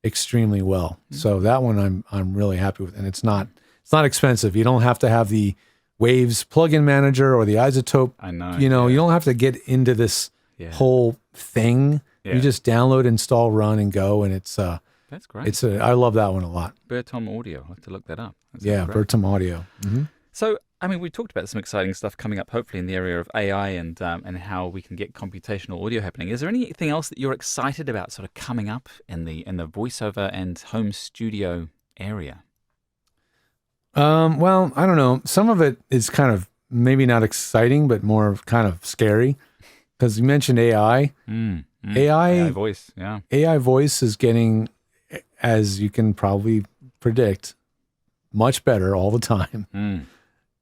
extremely well. So that one I'm really happy with, and it's not expensive. You don't have to have the Waves plugin manager or the Isotope. I know. You don't have to get into this whole thing. You just download, install, run, and go, and it's that's great. I love that one a lot. Bertom Audio. I'll have to look that up. Bertom Audio. So, I mean, we talked about some exciting stuff coming up, hopefully in the area of AI and how we can get computational audio happening. Is there anything else that you're excited about, sort of coming up in the voiceover and home studio area? Well, I don't know. Some of it is kind of maybe not exciting, but more kind of scary, because you mentioned AI. AI voice, yeah. AI voice is getting, as you can probably predict, much better all the time.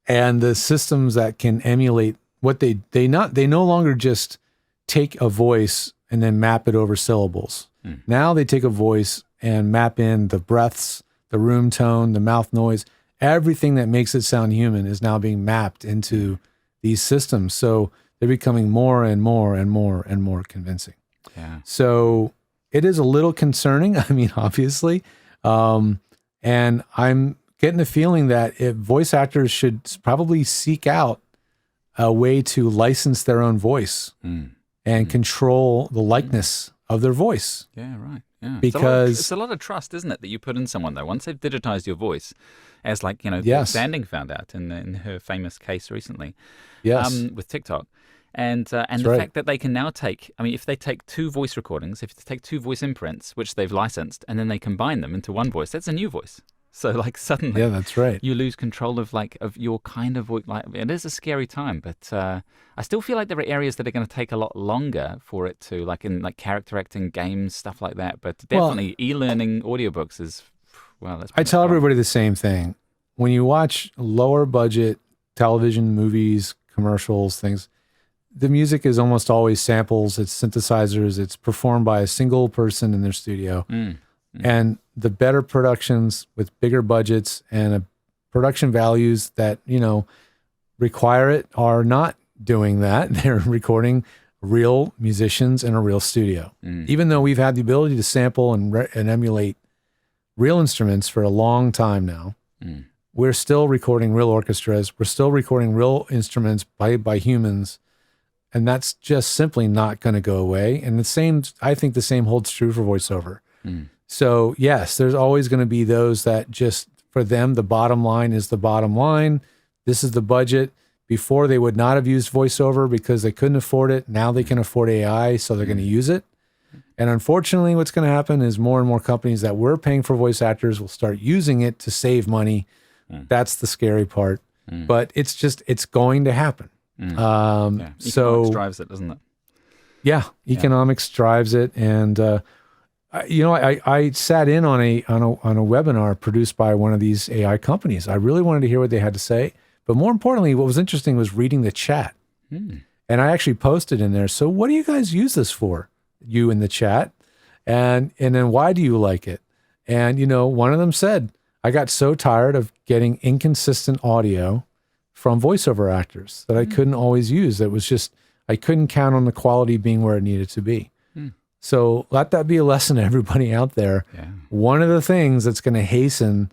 And the systems that can emulate what they no longer just take a voice and then map it over syllables. Now they take a voice and map in the breaths, the room tone, the mouth noise. Everything that makes it sound human is now being mapped into these systems. So they're becoming more and more and more and more convincing. Yeah. So it is a little concerning. I mean, obviously. And I'm getting the feeling that if voice actors should probably seek out a way to license their own voice and control the likeness of their voice. Yeah, right. Yeah. Because it's a lot of trust, isn't it, that you put in someone, though. Once they've digitized your voice, as like, Yes. Standing found out in her famous case recently with TikTok. And the right. fact that they can now take, I mean, if they take two voice recordings, if they take two voice imprints, which they've licensed, and then they combine them into one voice, that's a new voice. So like suddenly, yeah, that's right. you lose control of your kind of voice. Like, it is a scary time, but I still feel like there are areas that are going to take a lot longer for it to, like in like character acting, games, stuff like that. But definitely e-learning audiobooks is, well, that's. I tell everybody the same thing. When you watch lower budget television, movies, commercials, things, the music is almost always samples, it's synthesizers, it's performed by a single person in their studio. And the better productions with bigger budgets and production values that, require it are not doing that. They're recording real musicians in a real studio. Even though we've had the ability to sample and emulate real instruments for a long time now, we're still recording real orchestras. We're still recording real instruments by humans. And that's just simply not going to go away. And I think the same holds true for voiceover. So yes, there's always going to be those that just, for them, the bottom line is the bottom line. This is the budget. Before, they would not have used voiceover because they couldn't afford it. Now they can afford AI, so they're going to use it. And unfortunately, what's going to happen is more and more companies that were paying for voice actors will start using it to save money. That's the scary part. But it's going to happen. Economics drives it, doesn't it? Yeah, economics drives it. And, I sat in on a webinar produced by one of these AI companies. I really wanted to hear what they had to say. But more importantly, what was interesting was reading the chat. And I actually posted in there, so what do you guys use this for? You in the chat. And then why do you like it? And, one of them said, I got so tired of getting inconsistent audio from voiceover actors that I couldn't always use. That was just, I couldn't count on the quality being where it needed to be. So let that be a lesson to everybody out there. Yeah. One of the things that's going to hasten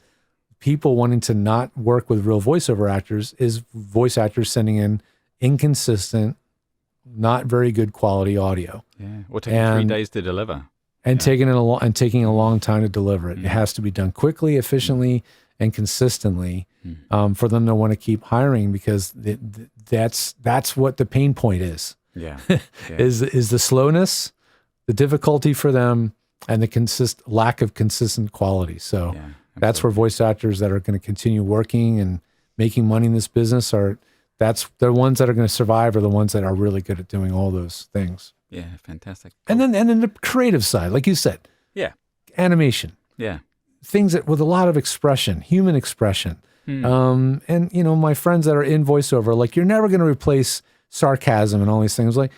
people wanting to not work with real voiceover actors is voice actors sending in inconsistent, not very good quality audio. Yeah, or taking 3 days to deliver. And taking a long time to deliver it. It has to be done quickly, efficiently, and consistently for them to want to keep hiring, because that's what the pain point is. Yeah. is the slowness, the difficulty for them, and the lack of consistent quality. So that's where voice actors that are going to continue working and making money in this business the ones that are going to survive are the ones that are really good at doing all those things. Yeah, fantastic. Cool. And then the creative side, like you said, animation, things that with a lot of expression, human expression. And my friends that are in voiceover, like, you're never going to replace sarcasm and all these things. Like,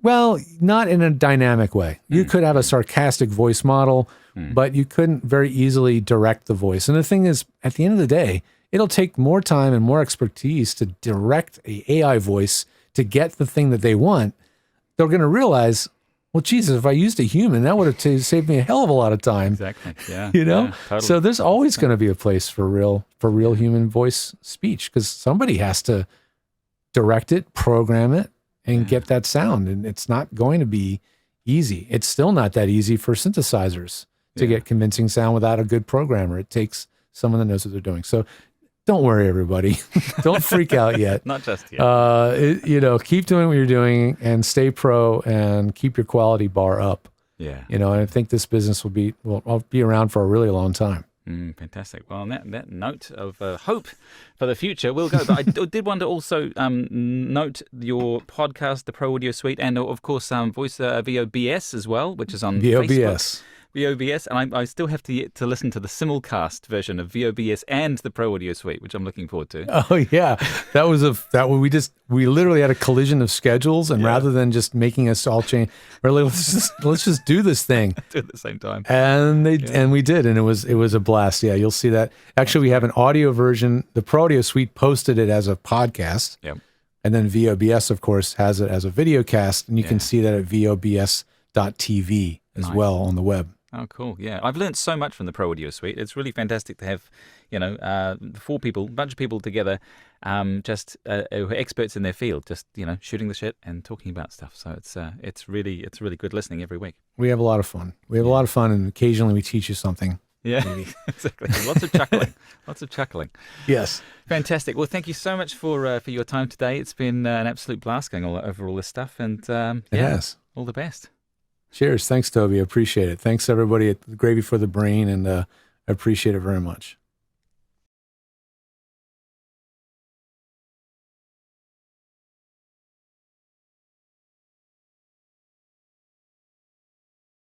well, not in a dynamic way. You could have a sarcastic voice model, but you couldn't very easily direct the voice. And the thing is, at the end of the day, it'll take more time and more expertise to direct a AI voice to get the thing that they want. They're going to realize, well, Jesus, if I used a human, that would have saved me a hell of a lot of time. Exactly. Yeah. Yeah, totally. So there's always going to be a place for real human voice speech, because somebody has to direct it, program it, and get that sound. And it's not going to be easy. It's still not that easy for synthesizers to get convincing sound without a good programmer. It takes someone that knows what they're doing. So don't worry, everybody. Don't freak out yet. Not just yet. Keep doing what you're doing and stay pro and keep your quality bar up. Yeah. And I think this business will be around for a really long time. Fantastic. Well, on that note of hope for the future, we'll go. But I did want to also note your podcast, the Pro Audio Suite, and of course Voice VOBS as well, which is on VOBS. Facebook. VOBS, and I still have to listen to the simulcast version of VOBS and the Pro Audio Suite, which I'm looking forward to. Oh yeah, we literally had a collision of schedules, and rather than just making us all change, we're like, let's just do this thing. Do it at the same time. And we did, and it was a blast. Yeah, you'll see that. Actually, we have an audio version. The Pro Audio Suite posted it as a podcast. Yep. And then VOBS, of course, has it as a video cast, and you can see that at VOBS.tv as well on the web. Oh, cool. Yeah. I've learned so much from the Pro Audio Suite. It's really fantastic to have, a bunch of people together, who are experts in their field, just, shooting the shit and talking about stuff. So it's really good listening every week. We have a lot of fun. And occasionally we teach you something. Yeah, exactly. Lots of chuckling. Yes. Fantastic. Well, thank you so much for your time today. It's been an absolute blast going over all this stuff. And it has. All the best. Cheers. Thanks, Toby. I appreciate it. Thanks, everybody at Gravy for the Brain, and I appreciate it very much.